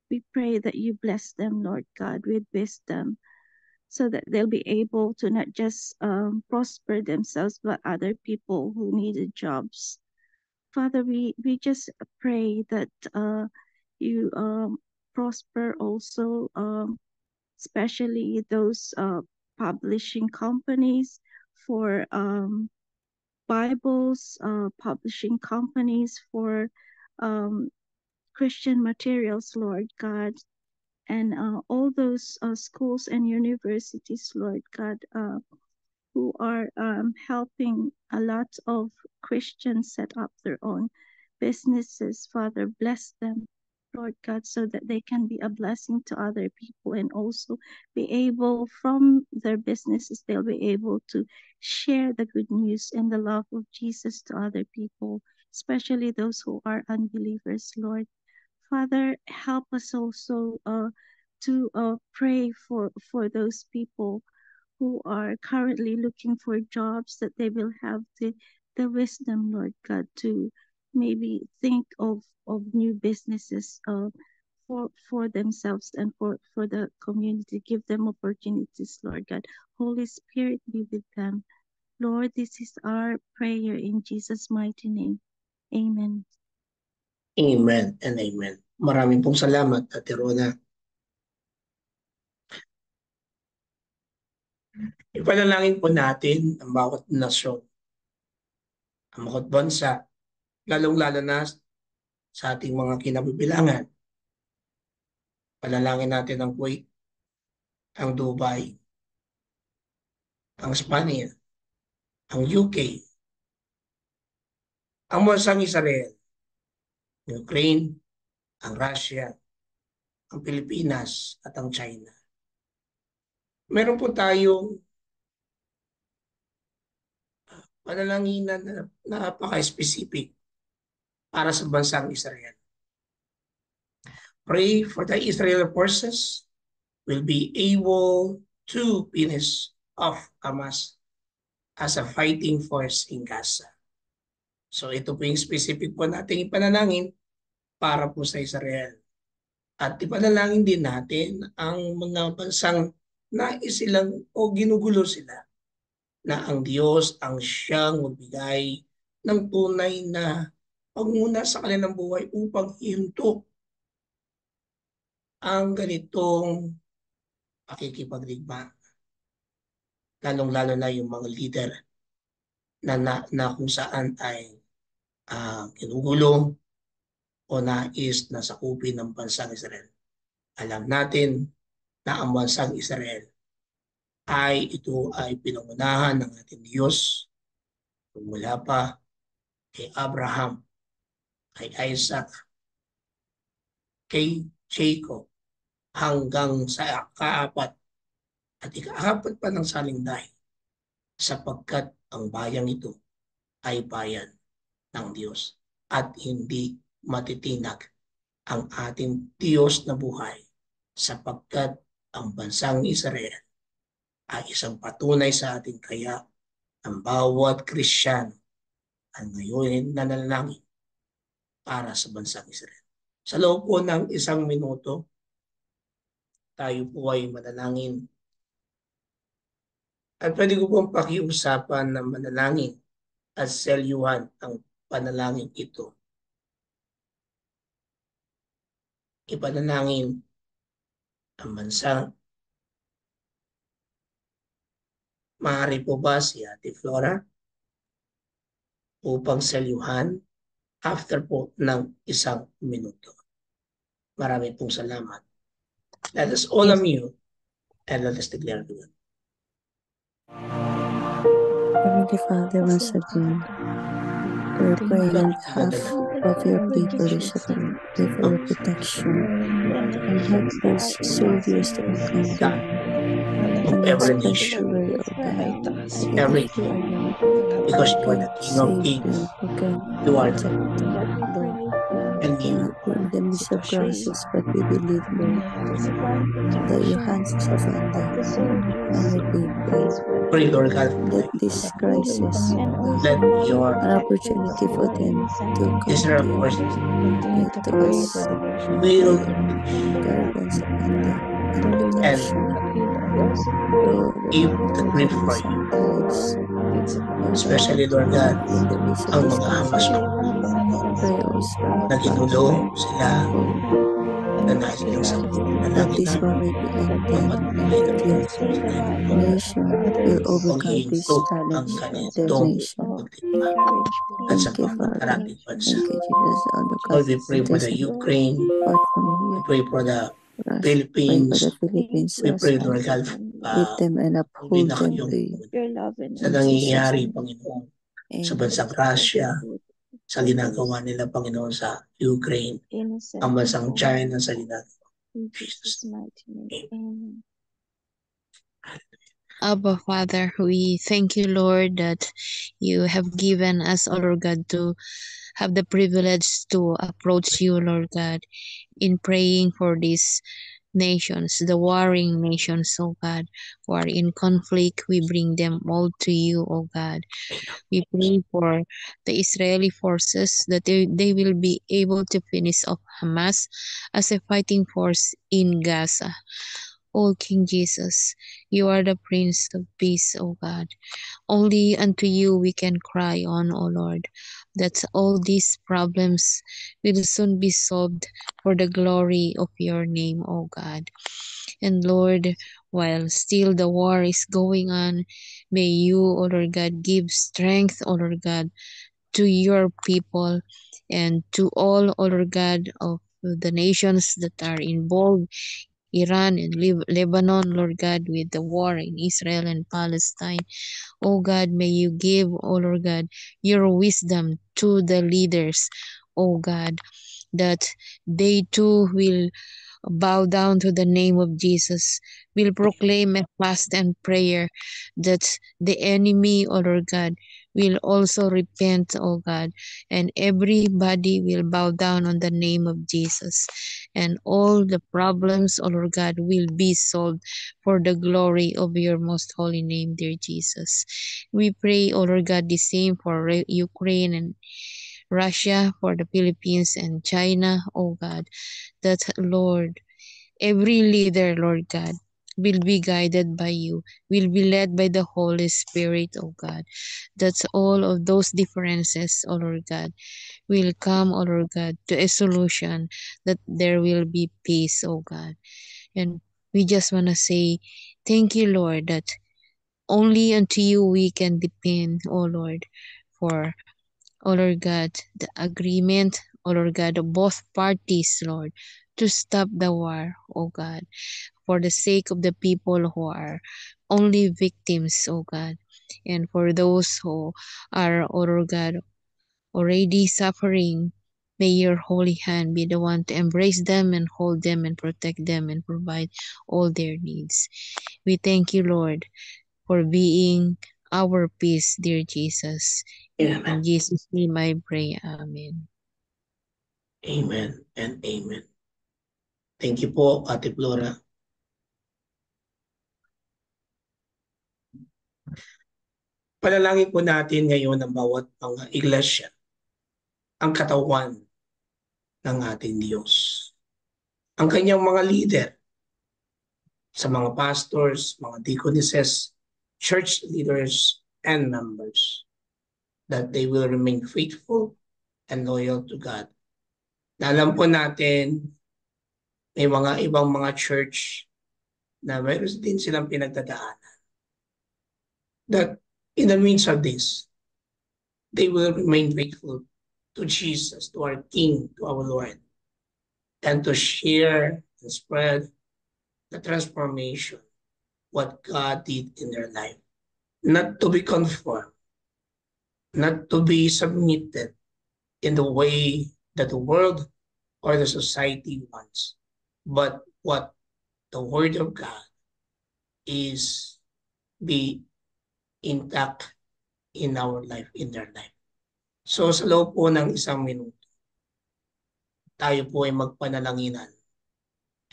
we pray that you bless them, Lord God, with wisdom, so that they'll be able to not just prosper themselves, but other people who needed jobs. Father, we just pray that you prosper also, especially those publishing companies for Bibles, publishing companies for Christian materials, Lord God, and all those schools and universities, Lord God, who are helping a lot of Christians set up their own businesses. Father, bless them, Lord God, so that they can be a blessing to other people, and also be able, from their businesses, they'll be able to share the good news and the love of Jesus to other people, especially those who are unbelievers, Lord. Father, help us also to pray for those people who are currently looking for jobs, that they will have the wisdom, Lord God, to maybe think of new businesses for themselves and for the community. Give them opportunities, Lord God. Holy Spirit, be with them. Lord, this is our prayer in Jesus' mighty name. Amen. Amen and amen. Maraming pong salamat, Ate Rona. Ipanalangin po natin ang bawat nasyon, ang bawat bansa, lalong-lalo na sa ating mga kinabibilangan. Panalangin natin ang Kuwait, ang Dubai, ang Spanya, ang UK, ang bansang Israel, Ukraine, ang Russia, ang Pilipinas at ang China. Meron po tayong panalanginan na napaka-specific para sa bansang Israel. Pray for the Israeli forces will be able to finish off Hamas as a fighting force in Gaza. So ito po yung specific po nating ipanalangin para po sa Israel. At ipanalangin din natin ang mga bansang nais silang o ginugulo sila, na ang Diyos ang siyang magbigay ng tunay na panguna sa kanilang buhay upang ihinto ang ganitong pakikipagdigma. Lalong-lalo na yung mga leader na kung saan ay ginugulo o nais na sakupin ng bansang Israel. Alam natin na ang bansang Israel ito ay pinangunahan ng ating Diyos mula pa kay Abraham, kay Isaac, kay Jacob, hanggang sa kaapat at ikaapat pa ng salingdahi, sapagkat ang bayang ito ay bayan ng Diyos at hindi matitinag ang ating Diyos na buhay, sapagkat ang bansang Israel ay isang patunay sa ating, kaya ang bawat Kristiyano ang ngayon nanalangin para sa bansang Israel. Sa loob po ng 1 minuto, tayo po ay manalangin. At pwede ko pong pakiusapan na manalangin at selyuhan ang panalangin ito. Ipanalangin ang bansa. Maaari po ba si Ate Flora upang selyuhan after po ng 1 minuto? Marami pong salamat. Let us all unmute and let us declare to God. Heavenly Father, once again, we're praying on behalf of your people, Israel. Pray for your protection and help those soldiers to encounter in a special way, O God. Every If you are Lord, because who you are can the King of save Kings, them, who can you are protect the them, Lord. and We cannot be in the midst of crisis, but we believe, Lord, that your hands is upon them and your people. pray, Lord God, Let this crisis be let your an opportunity for them to come Israel to you, force pray to us, will guidance upon them, and and protection. Lord, keep remember the our grip for innocent you, lives. Lord God, especially, Lord God, in the midst of ang this mga Hamas conflict, pray also, na Father, ginulo sila for na nais nilang sa that nalangin this war namin may be ended and mapatuloy that kami your sa nation will huwag overcome this ihinto ang challenge of their ganitong nation. pagdiba at sa Thank you, Father. pagkarating bansa. Thank you, Jesus. On the Lord, we God pray for the doesn't Ukraine, apart from we you. pray for the Pray for the Philippines, Philippines, we pray, Russia. Lord God, Lead them and hindi uphold na them kayong to you. sa In Jesus' nangyayari, name. Panginoon, sa Amen. bansang Russia, sa ginagawa nila, Panginoon, sa Ukraine, ang bansang China, sa ginagawa. Jesus. Amen. Abba, Father, we thank you, Lord, that you have given us, oh Lord God, to have the privilege to approach you, Lord God, in praying for these nations, the warring nations, oh God, who are in conflict. We bring them all to you, oh God. We pray for the Israeli forces that they will be able to finish off Hamas as a fighting force in Gaza. O King Jesus, you are the Prince of Peace, O God. Only unto you we can cry on, O Lord, that all these problems will soon be solved for the glory of your name, O God. And Lord, while still the war is going on, may you, O Lord God, give strength, O Lord God, to your people and to all, O Lord God, of the nations that are involved, Iran and Lebanon, Lord God, with the war in Israel and Palestine. Oh God, may you give, oh Lord God, your wisdom to the leaders, oh God, that they too will bow down to the name of Jesus, will proclaim a fast and prayer that the enemy, oh Lord God, will also repent, oh God, and everybody will bow down on the name of Jesus, and all the problems, oh Lord God, will be solved for the glory of your most holy name, dear Jesus. We pray, oh Lord God, the same for Ukraine and Russia, for the Philippines and China, oh God, that Lord, every leader, Lord God, will be guided by you, will be led by the Holy Spirit, oh God. That's all of those differences, oh Lord God, will come, oh Lord God, to a solution that there will be peace, oh God. And we just want to say, thank you, Lord, that only unto you we can depend, oh Lord, for, oh Lord God, the agreement, oh Lord God, of both parties, Lord, to stop the war, oh God, for the sake of the people who are only victims, oh God, and for those who are, oh Lord God, already suffering. May your holy hand be the one to embrace them and hold them and protect them and provide all their needs. We thank you, Lord, for being our peace, dear Jesus. Amen. In Jesus' name I pray. Amen. Amen and amen. Thank you po, Ate Flora. Panalangin po natin ngayon ang bawat mga iglesia, ang katawan ng ating Diyos. Ang kanyang mga leader, sa mga pastors, mga deaconesses, church leaders, and members, that they will remain faithful and loyal to God. Na alam po natin, may mga ibang mga church na mayroon din silang pinagdadaanan. That in the midst of this, they will remain faithful to Jesus, to our King, to our Lord, and to share and spread the transformation, what God did in their life. Not to be conformed, not to be submitted in the way that the world or the society wants, but what the Word of God is be intact in our life, in their life. So sa loob po ng isang minuto, tayo po ay magpanalanginan.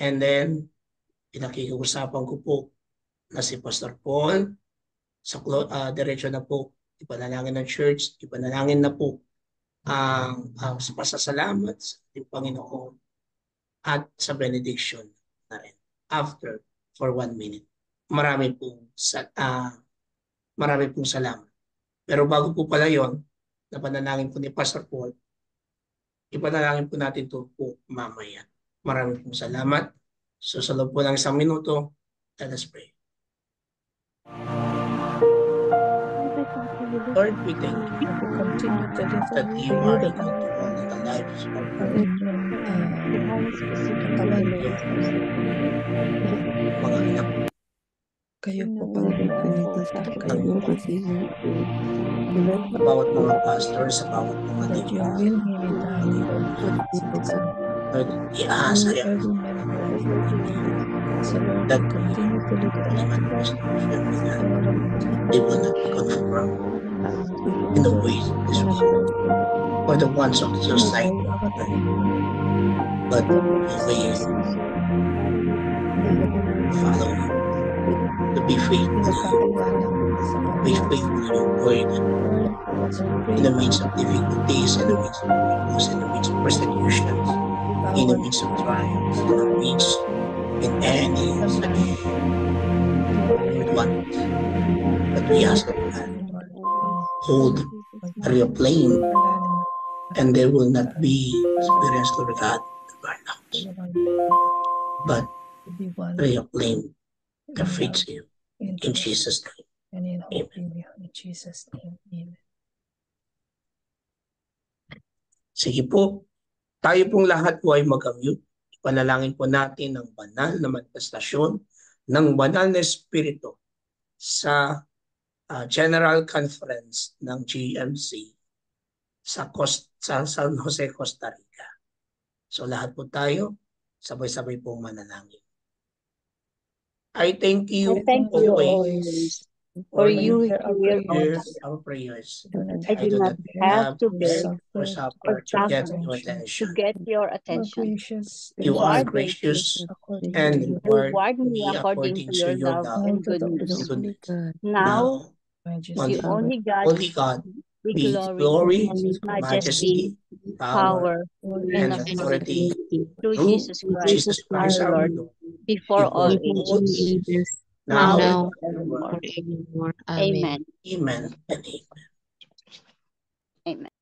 And then, pinakikiusapan ko po na si Pastor Paul, sa diretso na po, ipanalangin ng church, ipanalangin na po ang sa pasasalamat sa ating Panginoon at sa benediction na rin. After, for 1 minute. Marami pong salamat. Pero bago po pala yon, na panalangin po ni Pastor Paul, ipanalangin po natin ito po mamaya. Maraming pong salamat. So sa loob po ng 1 minuto, let us pray. Lord, we thank you Continue to lift that up you to are the able to honor the lives of our inyong katawan po. mga anak Kayo po, Panginoon, sa bawat mga pastor, sa bawat mga that leader. your will may be done in our citizen. Lord, iasa yan Every member of your body. So Lord, that we continue to lift them up to you. they will not be conformed in the ways of this world or the ones of the society, but the ways follow you, to be faithful to you, be faithful to your word in the midst of difficulties, in the midst of troubles, in the midst of persecutions, in the midst of trials, in the midst in any such ones. But we ask of God, hold your plane, and there will not be experience, Lord God, the burnouts, but your plane that fits you. In Jesus' name. And in hope Amen. in you. In Jesus' name. Amen. Sige po, tayo pong lahat po ay mag-mute. Ipanalangin po natin ang banal na manifestasyon ng banal na espiritu sa General Conference ng GMC sa San Jose, Costa Rica. So lahat po tayo, sabay-sabay pong manalangin. I thank you always for you hear our prayers. I do not have to beg or suffer to get your to attention. get your attention. You are gracious and Reward me according to your love and goodness. Now, the only God, be glory, majesty, power, and authority through Jesus Christ our Lord, before all ages, now and forevermore. Amen. Amen and amen. Amen.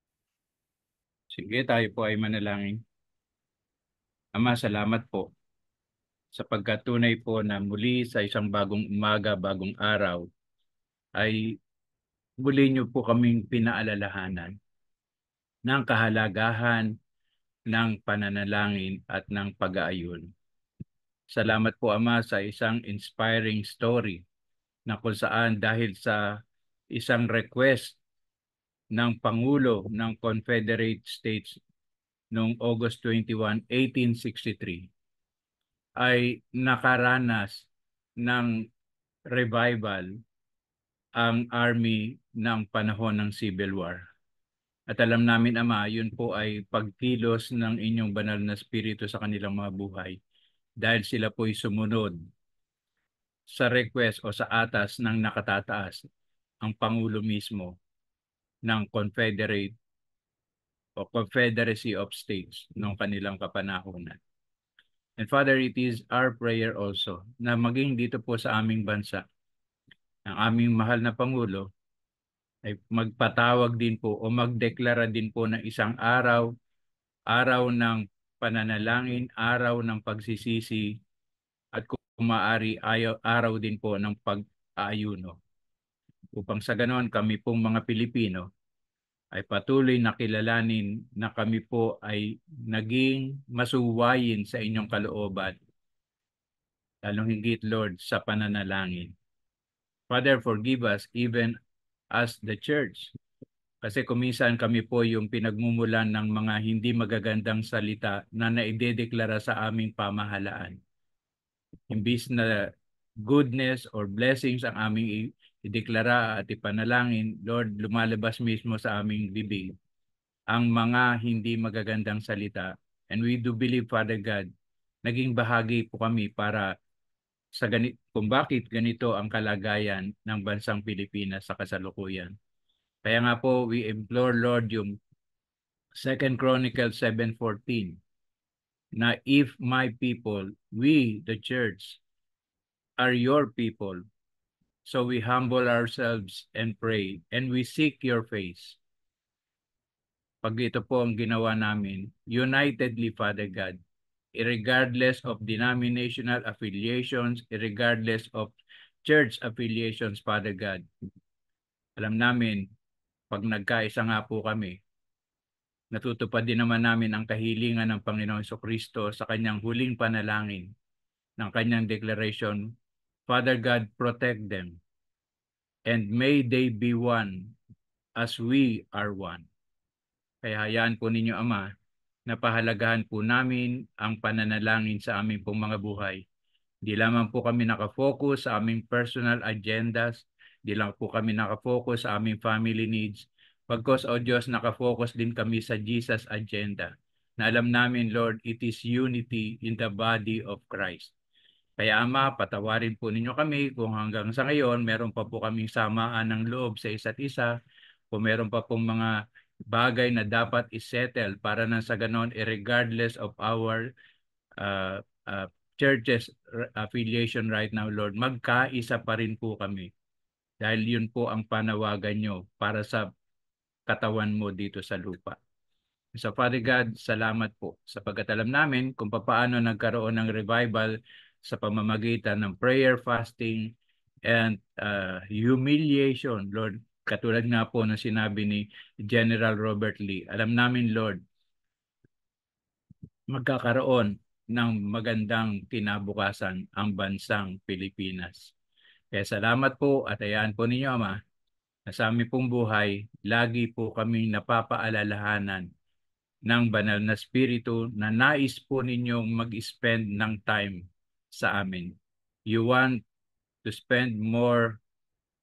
Sige, tayo po ay manalangin. Ama, salamat po sa pagkatunay po na muli sa isang bagong umaga, bagong araw, ay muli niyo po kaming pinaalalahanan ng kahalagahan ng pananalangin at ng pag-aayon. Salamat po, Ama, sa isang inspiring story na kung saan dahil sa isang request ng Pangulo ng Confederate States noong August 21, 1863, ay nakaranas ng revival ang army ng panahon ng Civil War. At alam namin, Ama, yun po ay pagkilos ng inyong banal na Espiritu sa kanilang mga buhay dahil sila po'y sumunod sa request o sa atas ng nakatataas, ang Pangulo mismo ng Confederacy of States noong kanilang kapanahunan. And Father, it is our prayer also na maging dito po sa aming bansa, ang aming mahal na Pangulo ay magpatawag din po o magdeklara din po ng isang araw ng pananalangin, araw ng pagsisisi, at kung maaari araw din po ng pag-aayuno. Upang sa ganoon kami pong mga Pilipino ay patuloy na kilalanin na kami po ay naging masuwayin sa inyong kalooban, lalong higit, Lord, sa pananalangin. Father, forgive us even as the church. Kasi kuminsan kami po yung pinagmumulan ng mga hindi magagandang salita na naidedeklara sa aming pamahalaan. Imbis na goodness or blessings ang aming ideklara at ipanalangin, Lord, lumalabas mismo sa aming bibig ang mga hindi magagandang salita. And we do believe, Father God, naging bahagi po kami para sa kung bakit ganito ang kalagayan ng bansang Pilipinas sa kasalukuyan. Kaya nga po, we implore, Lord, yung 2 Chronicles 7:14, na if my people, we, the church, are your people, so we humble ourselves and pray, and we seek your face. Pag ito po ang ginawa namin, unitedly, Father God, regardless of denominational affiliations, regardless of church affiliations, Father God, alam namin, pag nagkaisa nga po kami, natutupad din naman namin ang kahilingan ng Panginoong Jesucristo sa kanyang huling panalangin ng kanyang declaration, Father God, protect them, and may they be one as we are one. Kaya hayaan po ninyo, Ama, na pahalagahan po namin ang pananalangin sa aming pong mga buhay. Di lamang po kami nakafocus sa aming personal agendas, di lang po kami nakafocus sa aming family needs, pagkos, O Diyos, nakafocus din kami sa Jesus agenda, na alam namin, Lord, it is unity in the body of Christ. Kaya Ama, patawarin po ninyo kami kung hanggang sa ngayon, meron pa po kaming samaan ng loob sa isa't isa, kung meron pa pong mga bagay na dapat isettle para na sa ganon, regardless of our churches affiliation right now, Lord, magkaisa pa rin po kami. Dahil yun po ang panawagan nyo para sa katawan mo dito sa lupa. So Father God, salamat po sapagkat alam namin kung paano nagkaroon ng revival sa pamamagitan ng prayer, fasting, and humiliation, Lord. Katulad nga po ng sinabi ni General Robert Lee, alam namin, Lord, magkakaroon ng magandang kinabukasan ang bansang Pilipinas. Kaya salamat po at hayaan po ninyo, Ama, na sa aming pong buhay, lagi po kaming napapaalalahanan ng banal na Espiritu na nais po ninyong mag-spend ng time sa amin. You want to spend more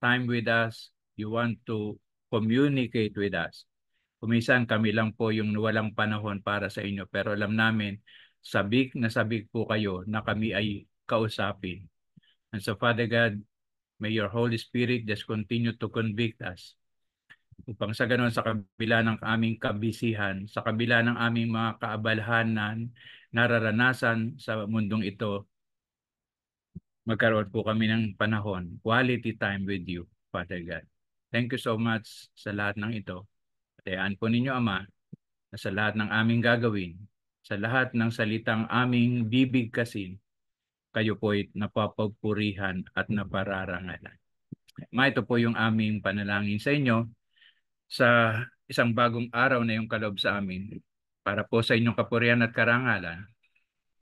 time with us. You want to communicate with us. Kuminsan kami lang po yung walang panahon para sa inyo, pero alam namin, sabik na sabik po kayo na kami ay kausapin. And so Father God, may your Holy Spirit just continue to convict us. Upang sa ganoon, sa kabila ng aming kabisihan, sa kabila ng aming mga kaabalahanan, nararanasan sa mundong ito, magkaroon po kami ng panahon, quality time with you, Father God. Thank you so much sa lahat ng ito. Hayaan po ninyo, Ama, na sa lahat ng aming gagawin, sa lahat ng salitang aming bibigkasin, kayo po'y napapagpurihan at napararangalan. Ma, ito po yung aming panalangin sa inyo sa isang bagong araw na yung kaloob sa amin, para po sa inyong kapurihan at karangalan,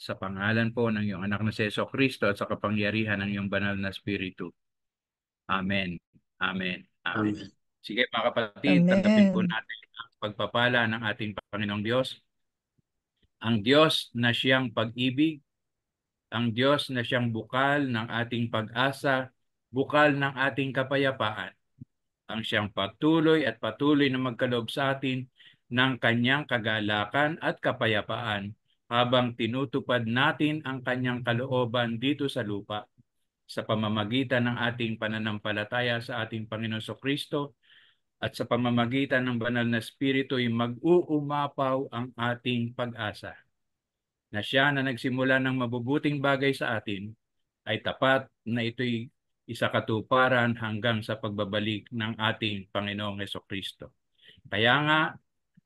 sa pangalan po ng iyong anak na si Jesucristo at sa kapangyarihan ng iyong banal na Espiritu. Amen. Amen. Amen. Amen. Sige mga kapatid, tanggapin po Amen. natin ang pagpapala ng ating Panginoong Diyos. Ang Diyos na siyang pag-ibig, ang Diyos na siyang bukal ng ating pag-asa, bukal ng ating kapayapaan, ang siyang patuloy na magkaloob sa atin ng kanyang kagalakan at kapayapaan habang tinutupad natin ang kanyang kalooban dito sa lupa sa pamamagitan ng ating pananampalataya sa ating Panginoon Kristo at sa pamamagitan ng banal na Espiritu ay mag-uumapaw ang ating pag-asa na siya na nagsimula ng mabubuting bagay sa atin ay tapat na ito'y isakatuparan hanggang sa pagbabalik ng ating Panginoong Kristo. Kaya nga,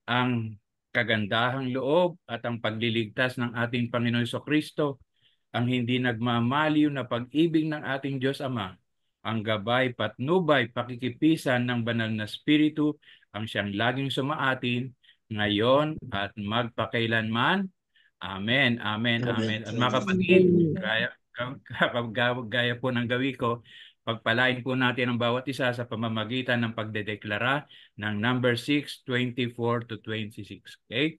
ang kagandahang loob at ang pagliligtas ng ating Panginoong Kristo, ang hindi nagmamaliw na pag-ibig ng ating Diyos Ama, ang gabay, patnubay, pakikipisan ng banal na Espiritu, ang siyang laging sumaatin, ngayon at magpakailanman. Amen, amen, amen. At mga kapatid, gaya po ng gawi ko, pagpalain po natin ang bawat isa sa pamamagitan ng pagdedeklara ng number 6:24 to 26. Okay?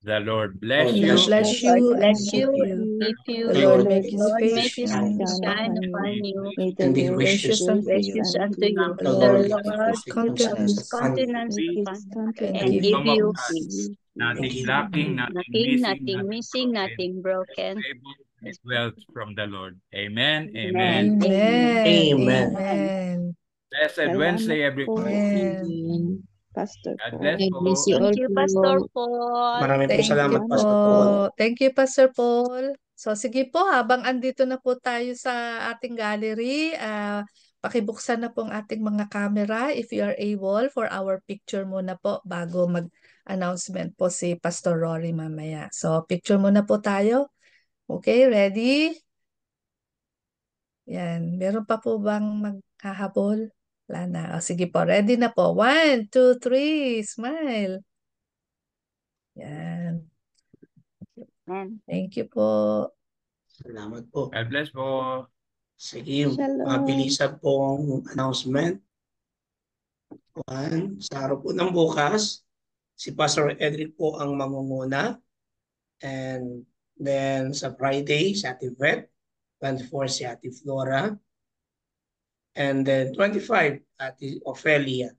The Lord bless Lord you. Bless you and Bless keep you, you. keep you. The The Lord Lord make His Lord, face make His shine face shine upon you. upon you. May the and be Lord gracious. Gracious unto gracious you. unto you. The The Lord Lord give His us countenance countenance Make his upon countenance and and give give you you Peace. peace. Nothing you. lacking, Nothing missing, nothing broken. Stable and wealth from the Lord. Amen. Amen. Amen. Amen. Amen. Blessed Wednesday, Salamat po, everyone. Amen. Pastor God Paul. bless God po. bless you all Thank you, Pastor po. Paul. Maraming po Thank you salamat, po. Pastor Paul. Thank you, Pastor Paul. So sige po, habang andito na po tayo sa ating gallery, pakibuksan na po ang ating mga camera if you are able for our picture muna po bago mag-announcement po si Pastor Rory mamaya. So picture muna po tayo. Okay, ready? Yan. Meron pa po bang maghahabol? Wala na. O, sige po, ready na po. 1, 2, 3, smile. Yan. Amen. Thank you po. Salamat po. God bless po. Sige, Shalom. mabilisan pong announcement. Sa araw po ng bukas, si Pastor Edric po ang mangunguna. And then sa Friday, si Ate Vet. 24, si Ate Flora. And then 25, Ate Ofelia.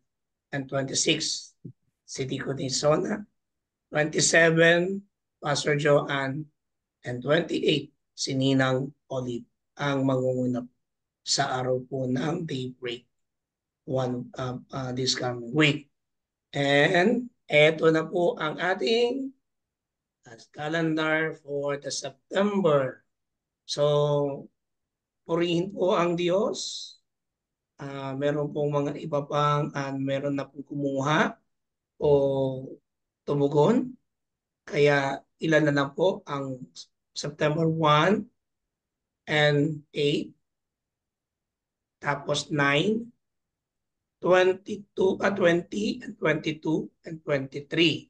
And 26, si Tico Nisona. 27, Pastor Joanne. And 28, si Ninang Olive ang mangunguna sa araw po ng daybreak this coming week. And eto na po ang ating calendar for the September. So, purihin po ang Diyos. Meron pong mga iba pang meron na pong kumuha o tumugon. Kaya ilan na lang po ang September 1 and 8, tapos 9, 22, 20, and 22, and 23.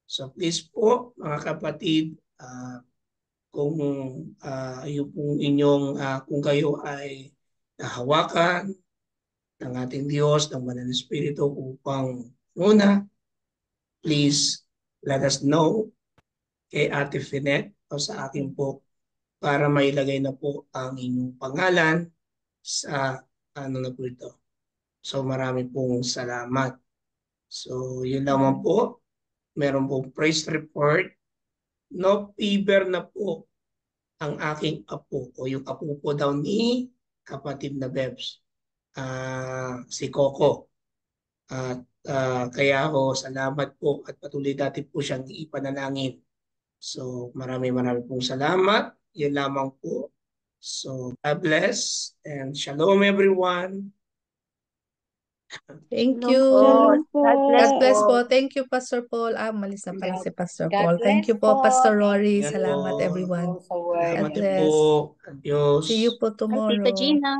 So please po mga kapatid, kung yung pong inyong, kung kayo ay nahawakan ng ating Diyos, ng Banal na Espiritu upang muna, please let us know kay Ate Finet o sa akin po para mailagay na po ang inyong pangalan sa ano na po ito. So marami pong salamat. So yun naman po. Meron pong praise report. No fever na po ang aking apo o yung apo po daw ni kapatid na Bebs. Si Coco. At kaya ako salamat po at patuloy natin po siyang ipanalangin. So marami pong salamat. Yun lamang po. So God bless and shalom everyone. Thank Shalom you. po. Shalom po. God bless God bless po. po. Thank you, Pastor Paul. Malis na pala si Pastor God Paul. Thank bless you po, po. Pastor Thank Rory. Ingat Salamat, po. everyone. po sa word. Salamat God din bless. po. Adios. See you po Hi, Tita tomorrow. Gina.